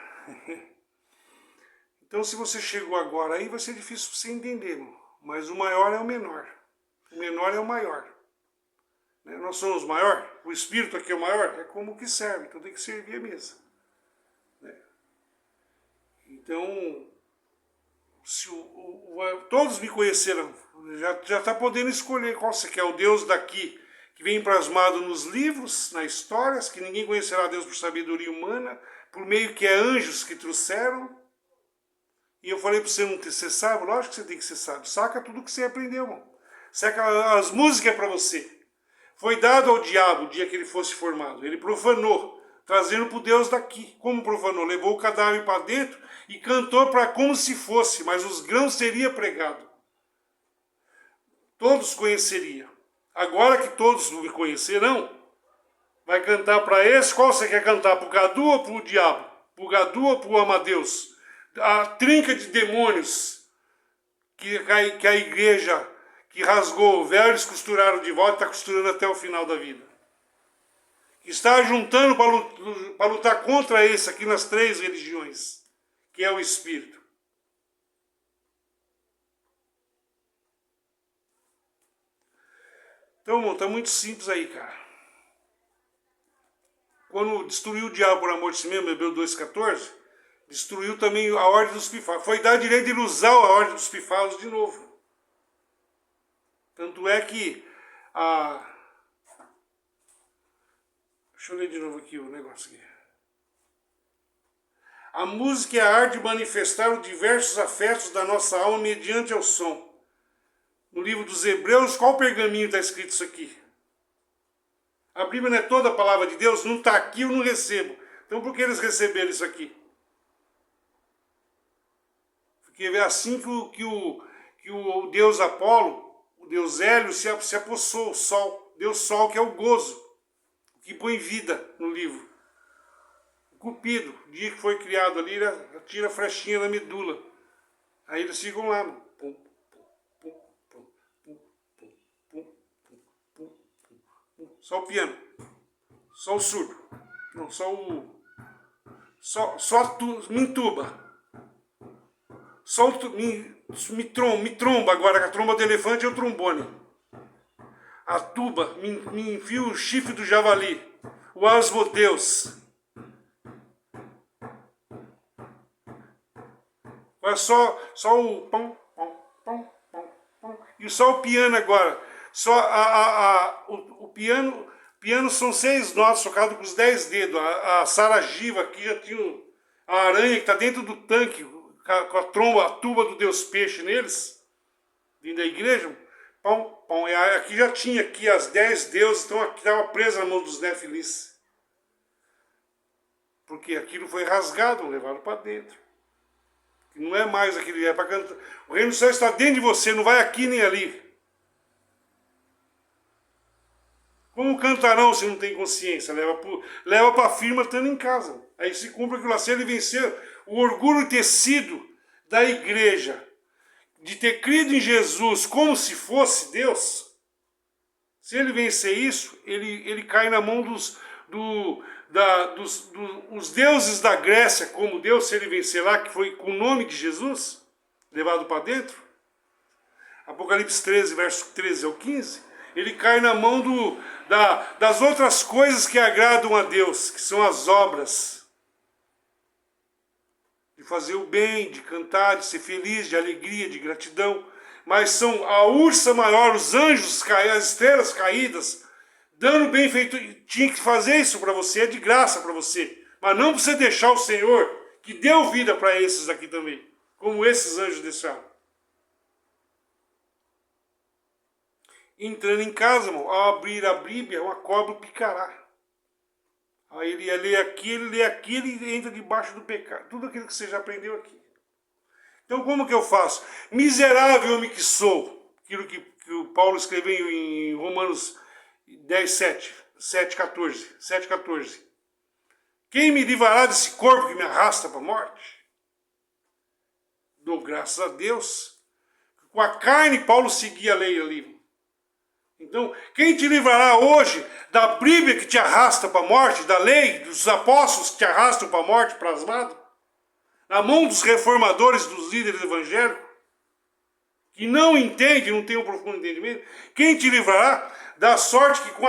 Então, se você chegou agora aí, vai ser difícil você entender, irmão. Mas o maior é o menor. O menor é o maior. Nós somos o maior, o espírito aqui é o maior, é como que serve, então tem que servir a mesa. Então, se todos me conheceram, já está podendo escolher qual você quer, o Deus daqui, que vem plasmado nos livros, nas histórias, que ninguém conhecerá Deus por sabedoria humana, por meio que é anjos que trouxeram. E eu falei para você não ser sábio, lógico que você tem que ser sábio, saca tudo que você aprendeu, irmão. Saca as músicas para você. Foi dado ao diabo o dia que ele fosse formado, ele profanou, trazendo para o Deus daqui. Como profanou? Levou o cadáver para dentro e cantou para como se fosse, mas os grãos seria pregado. Todos conheceriam. Agora que todos me conhecerão, vai cantar para esse, qual você quer cantar? Para o Gadu ou para o diabo? Para o Gadu ou para o Amadeus? A trinca de demônios que a igreja que rasgou o véu, eles costuraram de volta e está costurando até o final da vida. Que está juntando para lutar contra esse aqui nas 3 religiões, que é o Espírito. Então, irmão, está muito simples aí, cara. Quando destruiu o diabo por amor de si mesmo, Hebreus 2,14, destruiu também a ordem dos pifalos. Foi dar direito de ele usar a ordem dos pifalos de novo. Tanto é que deixa eu ler de novo aqui o negócio aqui. A música é a arte de manifestar os diversos afetos da nossa alma mediante ao som. No livro dos Hebreus, qual pergaminho está escrito isso aqui? A Bíblia não é toda a palavra de Deus? Não está aqui, eu não recebo. Então por que eles receberam isso aqui? Porque é assim que o deus Apolo, o deus Hélio, se apossou, o sol. Deus Sol, que é o gozo, que põe vida no livro. O Cupido, o dia que foi criado ali, ele tira a flechinha da medula. Aí eles ficam lá, mano. Pum, pum, pum, pum, pum, pum, pum, pum, pum. Só o piano. Só o surdo. Não, só o... Só me entuba. Só me tromba agora, que a tromba do elefante é o trombone. A tuba, me enfia o chifre do javali. O asmodeus. Agora só o pão, pão, pão, pão, pão. E só o piano agora. Só o piano são 6 notas tocadas com os 10 dedos. A saragiva aqui já tinha a aranha que está dentro do tanque, com a tromba, a tuba do Deus Peixe neles, vindo da igreja. Pão, pão. E aqui já tinha aqui as 10 deuses, então aqui estava presa na mão dos nefilis. Porque aquilo foi rasgado, levado para dentro. Não é mais aquele, é para cantar. O reino do céu está dentro de você, não vai aqui nem ali. Como cantarão se não tem consciência? Leva para a firma estando em casa. Aí se cumpre aquilo lá. Se ele vencer o orgulho de ter sido da igreja, de ter crido em Jesus como se fosse Deus, se ele vencer isso, ele cai na mão dos deuses da Grécia, como Deus, se ele vencer lá, que foi com o nome de Jesus, levado para dentro. Apocalipse 13, verso 13 ao 15. Ele cai na mão das outras coisas que agradam a Deus, que são as obras. De fazer o bem, de cantar, de ser feliz, de alegria, de gratidão. Mas são a ursa maior, os anjos, as estrelas caídas, dando bem feito. Tinha que fazer isso para você, é de graça para você. Mas não para você deixar o Senhor, que deu vida para esses aqui também. Como esses anjos deixaram. Entrando em casa, irmão, ao abrir a Bíblia, uma cobra o picará. Aí ele ia ler aquilo e entra debaixo do pecado. Tudo aquilo que você já aprendeu aqui. Então como que eu faço? Miserável homem que sou. Aquilo que o Paulo escreveu em Romanos 10, 7, 14. Quem me livrará desse corpo que me arrasta para a morte? Dou graças a Deus. Com a carne, Paulo seguia a lei ali. Então, quem te livrará hoje da Bíblia que te arrasta para a morte, da lei, dos apóstolos que te arrastam para a morte, plasmado? Na mão dos reformadores, dos líderes evangélicos, que não entendem, não têm um profundo entendimento? Quem te livrará da sorte que com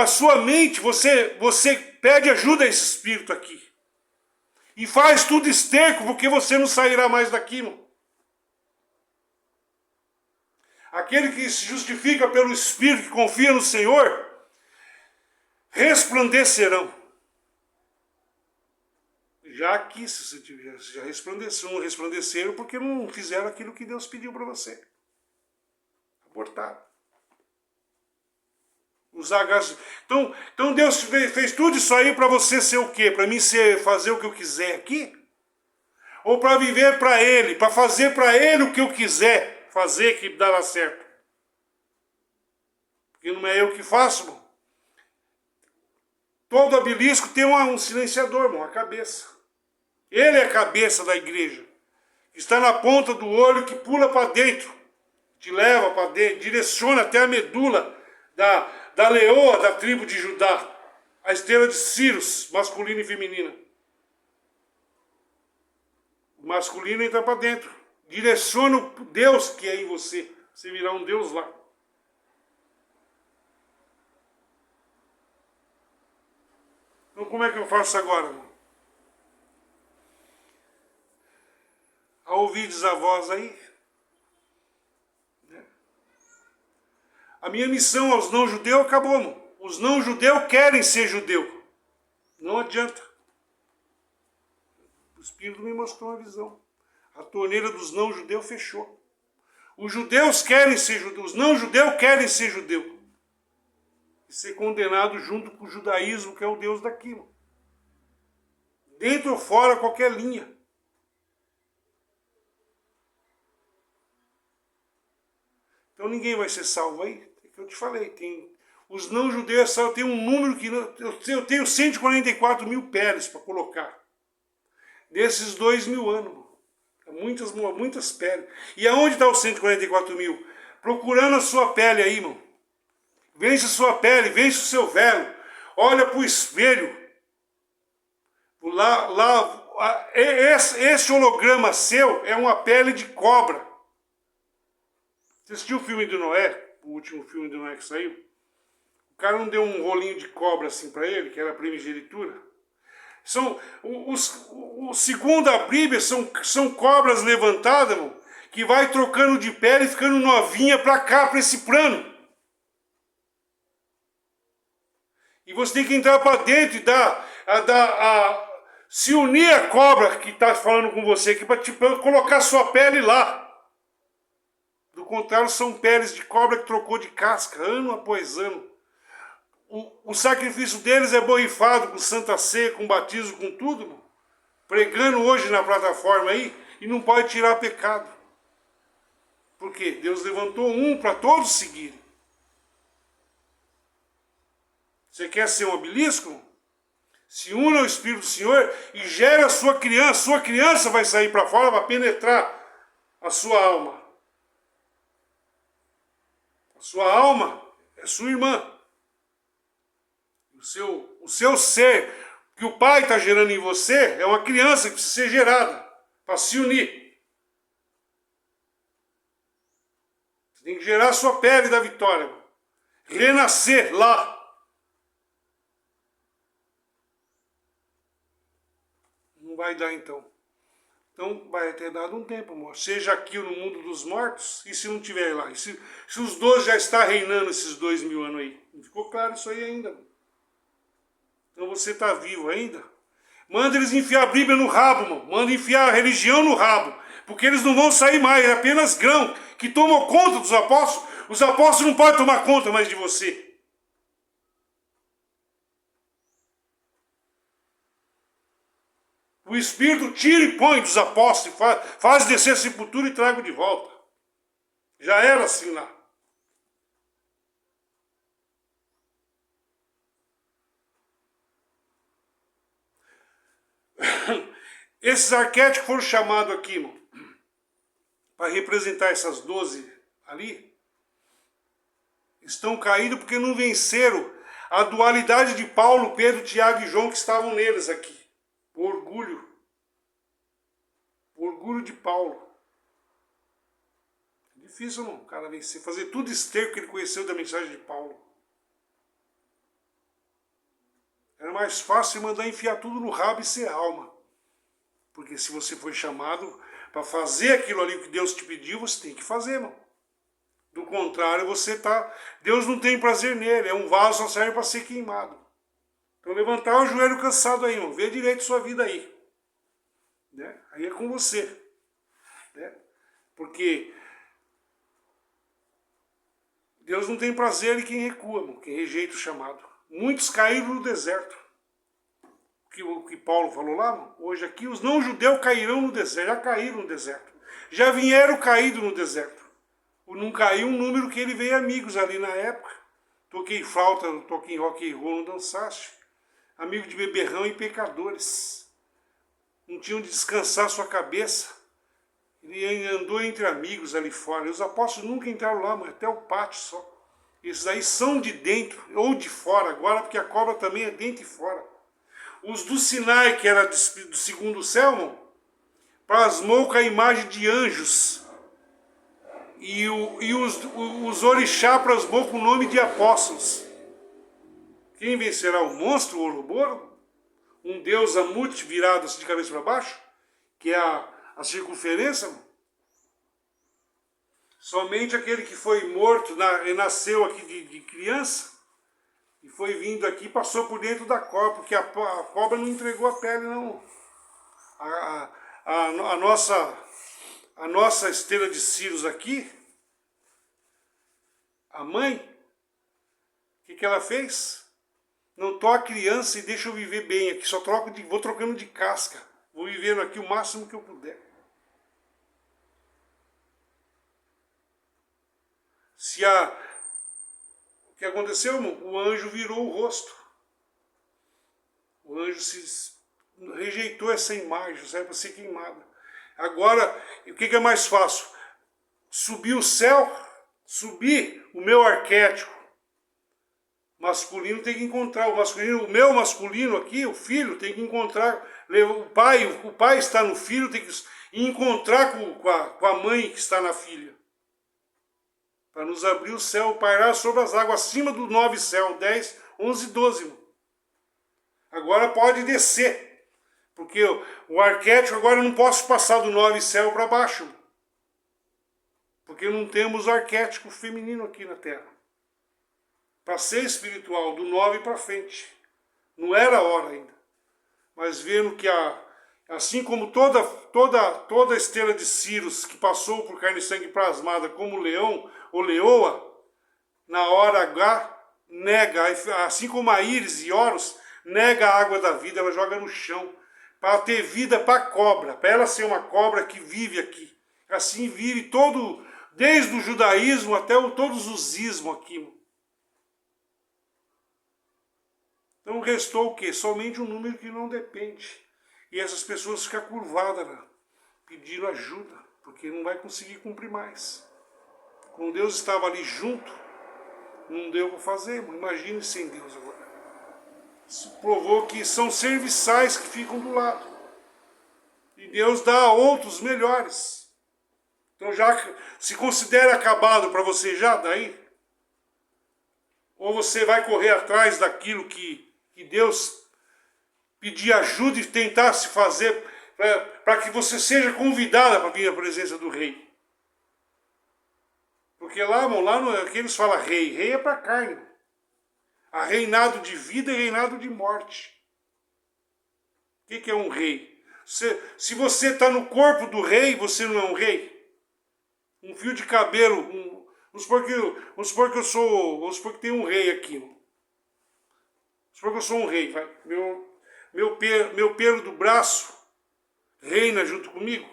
a sua mente você pede ajuda a esse espírito aqui? E faz tudo esterco, porque você não sairá mais daqui, irmão. Aquele que se justifica pelo Espírito, que confia no Senhor, resplandecerão. Já aqui, se você já resplandeceram, não resplandeceram porque não fizeram aquilo que Deus pediu para você. Abortaram. Então Deus fez tudo isso aí para você ser o quê? Para mim fazer o que eu quiser aqui? Ou para viver para Ele, para fazer para Ele o que eu quiser fazer que dará certo? Porque não é eu que faço, irmão. Todo obelisco tem um silenciador, irmão, a cabeça. Ele é a cabeça da igreja. Está na ponta do olho que pula para dentro. Te leva para dentro, direciona até a medula da leoa da tribo de Judá. A estrela de Sirius, masculina e feminina. O masculino entra para dentro. Direciona o Deus que é em você. Você virá um Deus lá. Então como é que eu faço agora, irmão? A ouvides a voz aí. A minha missão aos não-judeus acabou, irmão. Os não-judeus querem ser judeu. Não adianta. O Espírito me mostrou uma visão. A torneira dos não-judeus fechou. Os judeus querem ser judeus. Os não-judeus querem ser judeu. E ser condenado junto com o judaísmo, que é o Deus daqui, irmão. Dentro ou fora, qualquer linha. Então ninguém vai ser salvo aí. É que eu te falei. Os não-judeus tem um número que... Eu tenho 144 mil peles para colocar. Desses 2.000 anos. Muitas peles. E aonde está os 144 mil? Procurando a sua pele aí, irmão. Vence a sua pele, vence o seu véu. Olha para o espelho. Esse holograma seu é uma pele de cobra. Você assistiu o filme do Noé? O último filme do Noé que saiu? O cara não deu um rolinho de cobra assim para ele, que era a primogenitura? Segundo a Bíblia, são cobras levantadas, irmão, que vai trocando de pele e ficando novinha para cá, para esse plano. E você tem que entrar para dentro e se unir à cobra que está falando com você aqui, para colocar sua pele lá. Do contrário, são peles de cobra que trocou de casca, ano após ano. O sacrifício deles é borrifado com santa ceia, com batismo, com tudo, irmão. pregando hoje na plataforma aí, e não pode tirar pecado. Por quê? Deus levantou um para todos seguirem. Você quer ser um obelisco? Se una ao Espírito do Senhor e gere a sua criança. Sua criança vai sair para fora para penetrar a sua alma. A sua alma é sua irmã. O seu ser, que o Pai está gerando em você, é uma criança que precisa ser gerada para se unir. Você tem que gerar a sua pele da vitória. Renascer lá. Não vai dar então. Então vai ter dado um tempo, amor. Seja aqui no mundo dos mortos, e se não tiver lá? E se os 12 já está reinando esses 2000 anos aí? Não ficou claro isso aí ainda. Então você está vivo ainda? Manda eles enfiar a Bíblia no rabo, mano. Manda enfiar a religião no rabo. Porque eles não vão sair mais, é apenas grão que tomam conta dos apóstolos. Os apóstolos não podem tomar conta mais de você. O Espírito tira e põe dos apóstolos, faz descer a sepultura e traga de volta. Já era assim lá. Esses arquétipos foram chamados aqui, irmão, para representar essas 12 ali, estão caídos porque não venceram a dualidade de Paulo, Pedro, Tiago e João que estavam neles aqui. O orgulho. O orgulho de Paulo. É difícil, não, o cara vencer, fazer tudo esterco que ele conheceu da mensagem de Paulo. Era mais fácil mandar enfiar tudo no rabo e ser alma. Porque se você foi chamado para fazer aquilo ali que Deus te pediu, você tem que fazer, irmão. Do contrário, você tá... Deus não tem prazer nele, é um vaso, só serve para ser queimado. Então levantar o joelho cansado aí, irmão. Vê direito sua vida aí. Né? Aí é com você. Né? Porque Deus não tem prazer em quem recua, irmão, quem rejeita o chamado. Muitos caíram no deserto. O que Paulo falou lá, irmão, hoje aqui, os não-judeus cairão no deserto, já caíram no deserto. Já vieram caídos no deserto. Não caiu um número que ele veio amigos ali na época. Toquei flauta, toquei rock and roll, não dançaste. Amigo de beberrão e pecadores. Não tinham de descansar sua cabeça. Ele andou entre amigos ali fora. E os apóstolos nunca entraram lá, mas até o pátio só. Esses aí são de dentro ou de fora agora, porque a cobra também é dentro e fora. Os do Sinai, que era do segundo céu, irmão, plasmou com a imagem de anjos. E os orixá plasmou com o nome de apóstolos. Quem vencerá o monstro, o Ouroboros? Um deus Amut virado assim de cabeça para baixo? Que é a circunferência? Irmão? Somente aquele que foi morto, nasceu aqui de criança, e foi vindo aqui, passou por dentro da cobra, porque a cobra não entregou a pele, não. A nossa esteira de Círios aqui, a mãe, o que ela fez? Não toque criança e deixa eu viver bem aqui, só vou trocando de casca, vou vivendo aqui o máximo que eu puder. O que aconteceu, irmão? O anjo virou o rosto. O anjo rejeitou essa imagem, serve para ser queimada. Agora, o que é mais fácil? Subir o céu, subir o meu arquétipo masculino, tem que encontrar o meu masculino aqui, o filho, tem que encontrar o pai está no filho, tem que encontrar com a mãe que está na filha. Para nos abrir o céu, pairar sobre as águas, acima do 9 céu, 10, 11, 12. Irmão. Agora pode descer. Porque o arquétipo, agora eu não posso passar do 9 céu para baixo. Porque não temos arquétipo feminino aqui na Terra. Para ser espiritual, do 9 para frente. Não era a hora ainda. Mas vendo que assim como toda a esteira de Círios que passou por carne e sangue plasmada como leão ou leoa, na hora H, nega, assim como a Íris e Horus, nega a água da vida, ela joga no chão. para ter vida para a cobra, para ela ser uma cobra que vive aqui. Assim vive todo, desde o judaísmo até todos os ismos aqui. Então restou o quê? Somente um número que não depende. E essas pessoas ficam curvadas, né? Pedindo ajuda, porque não vai conseguir cumprir mais. Quando Deus estava ali junto, não deu para fazer. Imagine sem Deus agora. Isso provou que são serviçais que ficam do lado. E Deus dá a outros melhores. Então já se considera acabado para você já daí? Ou você vai correr atrás daquilo que Deus pedir ajuda e tentar se fazer para que você seja convidada para vir à presença do rei? Porque lá, irmão, aqui eles falam rei. Rei é para carne. Há reinado de vida e reinado de morte. O que é um rei? Se você está no corpo do rei, você não é um rei? Um fio de cabelo, vamos supor que tem um rei aqui. Vamos supor que eu sou um rei, vai. Meu pelo do braço reina junto comigo.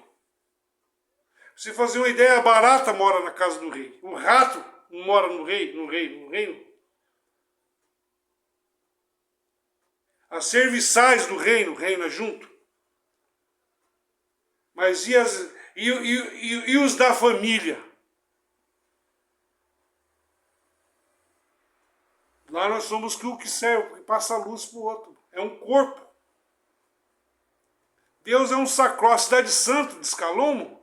Você fazer uma ideia, a barata mora na casa do rei. O rato não mora no reino. As serviçais do reino reinam junto. Mas e os da família? Lá nós somos o que serve, o que passa a luz para o outro. É um corpo. Deus é um sacro. A cidade santa de Escalomo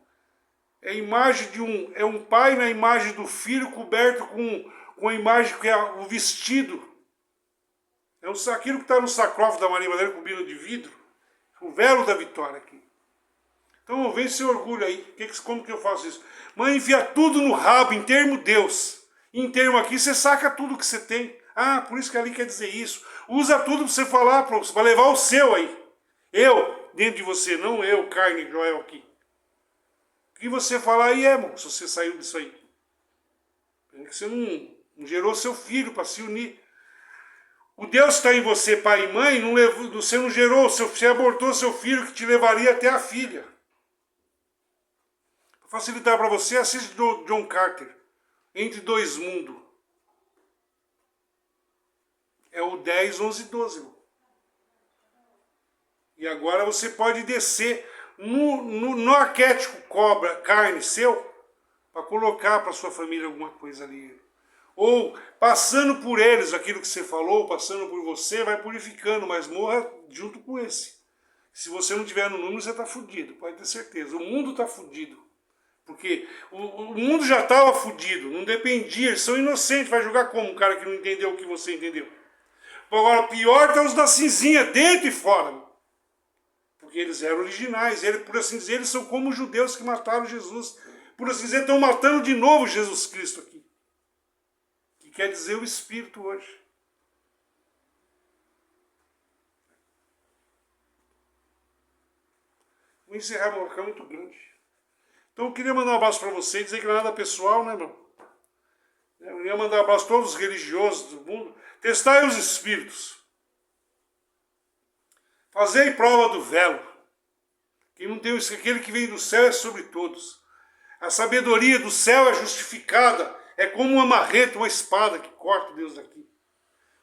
é a imagem é um pai na imagem do filho coberto com a imagem que é o vestido. É aquilo que está no sacrófago da Maria Madalena cobrindo de vidro. O véu da vitória aqui. Então vem esse orgulho aí. Como que eu faço isso? Mãe, enfia tudo no rabo, em termo Deus. Em termo aqui, você saca tudo que você tem. Ah, por isso que ali quer dizer isso. Usa tudo para você falar, para levar o seu aí. Eu, dentro de você, não eu, carne, Joel aqui. O que você falar aí irmão, se você saiu disso aí. Você não gerou seu filho para se unir. O Deus que está em você, pai e mãe, você não gerou, você abortou seu filho que te levaria até a filha. Para facilitar para você, assiste John Carter, Entre Dois Mundos. É o 10, 11 e 12. Irmão. E agora você pode descer no arquétipo cobra, carne seu, para colocar para sua família alguma coisa ali. Ou passando por eles, aquilo que você falou, passando por você, vai purificando, mas morra junto com esse. Se você não tiver no número, você está fudido, pode ter certeza. O mundo está fudido. Porque o mundo já estava fudido, não dependia, eles são inocentes, vai julgar como um cara que não entendeu o que você entendeu. Agora, pior está os da cinzinha, dentro e fora. Porque eles eram originais, por assim dizer, eles são como os judeus que mataram Jesus. Por assim dizer, estão matando de novo Jesus Cristo aqui. Que quer dizer o Espírito hoje. Vou encerrar, meu é muito grande. Então eu queria mandar um abraço para vocês, dizer que não é nada pessoal, né, meu? Eu queria mandar um abraço a todos os religiosos do mundo. Testai os espíritos. Fazei prova do velo. Quem não tem aquele que vem do céu é sobre todos. A sabedoria do céu é justificada. É como uma marreta, uma espada que corta Deus daqui.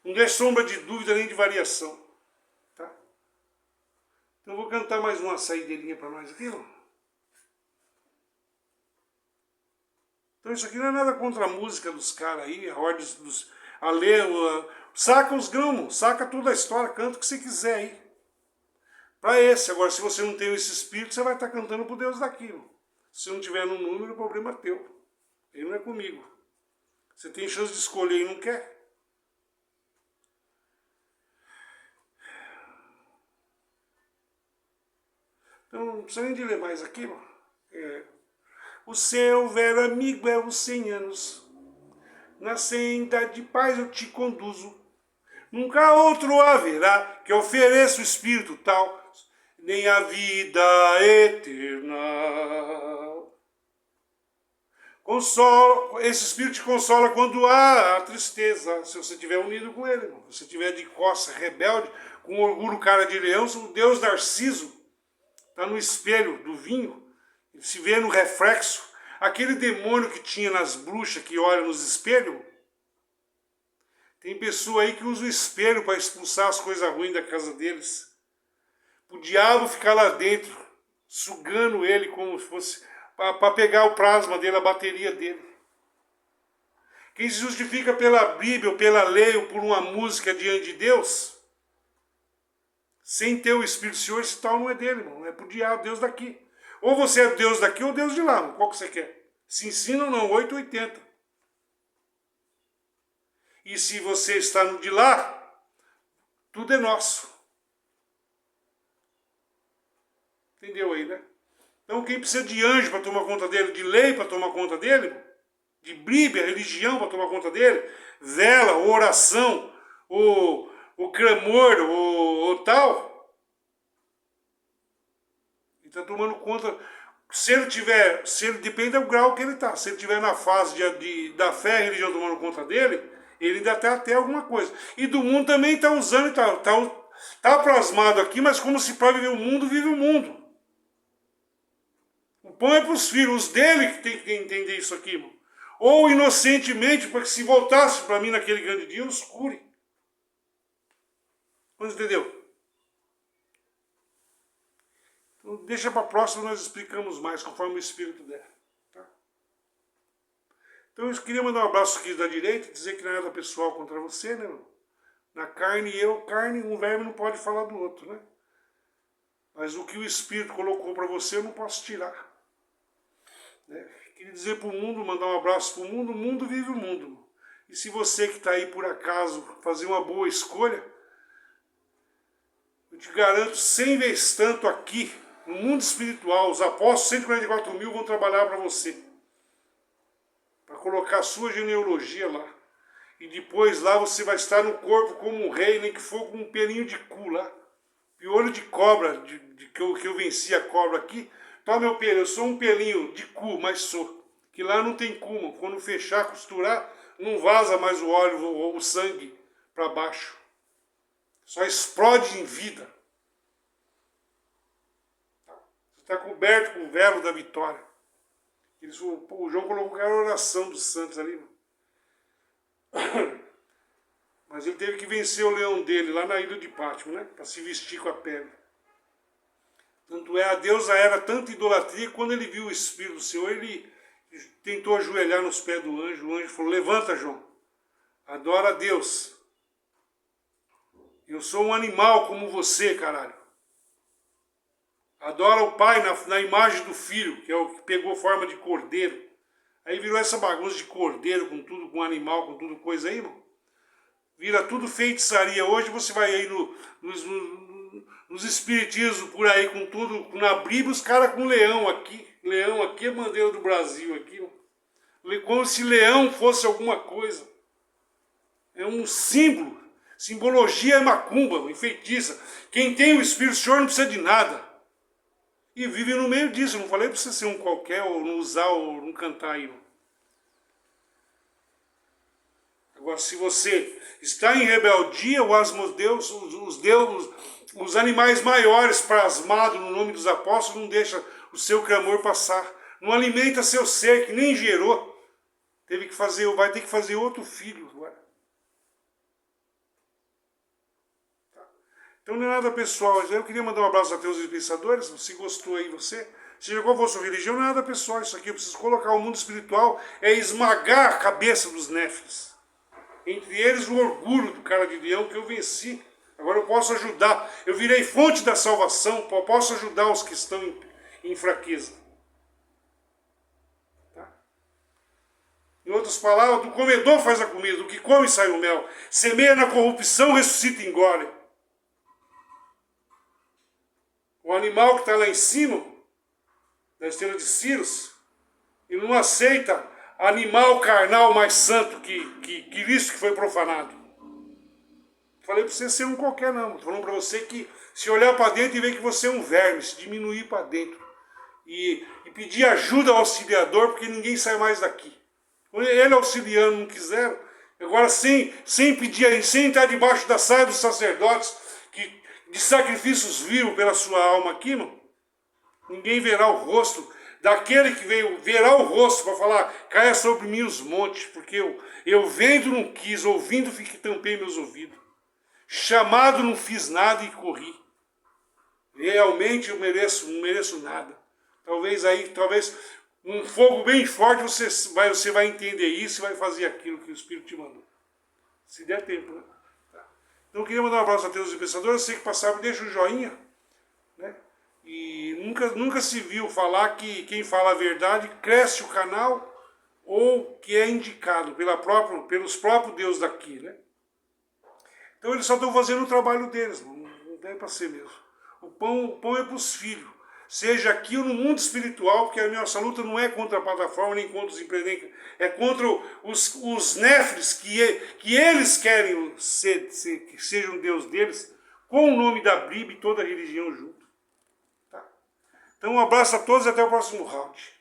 Não deixa sombra de dúvida nem de variação. Tá? Então eu vou cantar mais uma saideirinha para nós aqui, ó. Então isso aqui não é nada contra a música dos caras aí, a ordem a ler, saca os grãos, saca toda a história, canta o que você quiser aí. Para esse, agora se você não tem esse espírito, você vai estar cantando para o Deus daquilo. Se não tiver no número, o problema é teu. Ele não é comigo. Você tem chance de escolher e não quer. Então não precisa nem de ler mais aqui, o seu velho amigo é os 100 anos. Na senda de paz eu te conduzo. Nunca outro haverá que ofereça o espírito tal, nem a vida eterna. Esse espírito te consola quando há a tristeza, se você estiver unido com ele. Se você estiver de costa, rebelde, com orgulho cara de leão, o Deus Narciso está no espelho do vinho, ele se vê no reflexo. Aquele demônio que tinha nas bruxas que olham nos espelhos, tem pessoa aí que usa o espelho para expulsar as coisas ruins da casa deles. O diabo ficar lá dentro, sugando ele como se fosse, para pegar o plasma dele, a bateria dele. Quem se justifica pela Bíblia, ou pela lei, ou por uma música diante de Deus, sem ter o Espírito do Senhor, esse tal não é dele, irmão. É pro diabo, Deus daqui. Ou você é Deus daqui ou Deus de lá, irmão. Qual que você quer? Se ensina ou não? 880. E se você está no de lá, tudo é nosso. Entendeu aí, né? Então quem precisa de anjo para tomar conta dele, de lei para tomar conta dele, de Bíblia, religião para tomar conta dele, vela, oração, o clamor, o tal, ele está tomando conta. Se ele depende do grau que ele está. Se ele estiver na fase da fé e religião tomando conta dele, ele ainda está até alguma coisa. E do mundo também está usando, está plasmado aqui, mas como se para viver o mundo, vive o mundo. O pão é para os filhos, os dele que tem que entender isso aqui, irmão. Ou inocentemente, para que se voltasse para mim naquele grande dia, os cure. Você entendeu? Então deixa para a próxima, nós explicamos mais, conforme o Espírito der. Tá? Então eu queria mandar um abraço aqui da direita, dizer que não é nada pessoal contra você, né, irmão? Na carne, um verme não pode falar do outro, né? Mas o que o Espírito colocou para você, eu não posso tirar. Né? Queria dizer para o mundo, mandar um abraço para o mundo vive o mundo. E se você que está aí por acaso fazer uma boa escolha, eu te garanto 100 vezes tanto aqui, no mundo espiritual, os apóstolos, 144 mil vão trabalhar para você. Para colocar a sua genealogia lá. E depois lá você vai estar no corpo como um rei, nem que for com um pelinho de cu lá. Piolho de cobra, que eu venci a cobra aqui. Toma meu pelo, eu sou um pelinho de cu, mas sou. Que lá não tem cu, mano. Quando fechar, costurar, não vaza mais o óleo ou o sangue para baixo. Só explode em vida. Você está coberto com o velo da vitória. O João colocou a oração dos santos ali. Mas ele teve que vencer o leão dele lá na ilha de Pátimo, né? Para se vestir com a pele. Tanto é, a deusa era tanta idolatria que quando ele viu o Espírito do Senhor, ele tentou ajoelhar nos pés do anjo. O anjo falou: levanta, João, adora a Deus. Eu sou um animal como você, caralho. Adora o pai na imagem do filho, que é o que pegou forma de cordeiro. Aí virou essa bagunça de cordeiro com tudo, com animal, com tudo coisa aí, irmão. Vira tudo feitiçaria. Hoje você vai aí nos espiritismos por aí com tudo, na Bíblia, os caras com leão aqui. Leão aqui é bandeira do Brasil aqui, ó. Como se leão fosse alguma coisa. É um símbolo. Simbologia é macumba, enfeitiça. Quem tem o Espírito do Senhor não precisa de nada. E vive no meio disso. Eu não falei para você ser um qualquer, ou não usar, ou não cantar aí. Não. Agora, se você está em rebeldia, os animais maiores plasmados no nome dos apóstolos não deixam o seu clamor passar. Não alimenta seu ser, que nem gerou. Vai ter que fazer outro filho agora. Então não é nada pessoal. Eu queria mandar um abraço a teus pensadores. Se gostou aí você, seja qual for a sua religião, não é nada pessoal isso aqui. Eu preciso colocar o mundo espiritual, é esmagar a cabeça dos néfis. Entre eles o orgulho do cara de leão que eu venci. Agora eu posso ajudar. Eu virei fonte da salvação. Eu posso ajudar os que estão em fraqueza. Tá? Em outras palavras, do comedor faz a comida, do que come sai o mel. Semeia na corrupção, ressuscita e engole. O animal que está lá em cima, da estrela de Sirius, ele não aceita animal carnal mais santo que Cristo que foi profanado. Falei para você ser um qualquer não. Estou falando para você que se olhar para dentro e ver que você é um verme, se diminuir para dentro. E pedir ajuda ao auxiliador, porque ninguém sai mais daqui. Ele auxiliando não quiseram. Agora sem pedir, sem estar debaixo da saia dos sacerdotes, de sacrifícios vivos pela sua alma aqui, irmão. Ninguém verá o rosto daquele que veio, verá o rosto para falar, caia sobre mim os montes, porque eu vendo não quis, ouvindo fiquei, tampei meus ouvidos. Chamado não fiz nada e corri. Realmente eu não mereço nada. Talvez um fogo bem forte você vai entender isso e vai fazer aquilo que o Espírito te mandou. Se der tempo, né? Tá. Então eu queria mandar um abraço a todos os pensadores. Você que passava, deixa o joinha, né? E nunca se viu falar que quem fala a verdade cresce o canal ou que é indicado pelos próprios deuses daqui, né? Então eles só estão fazendo o trabalho deles, não é para ser mesmo. O pão é para os filhos, seja aqui ou no mundo espiritual, porque a nossa luta não é contra a plataforma, nem contra os empreendedores, é contra os nefres que eles querem que sejam Deus deles, com o nome da Bíblia e toda a religião junto. Tá? Então um abraço a todos e até o próximo round.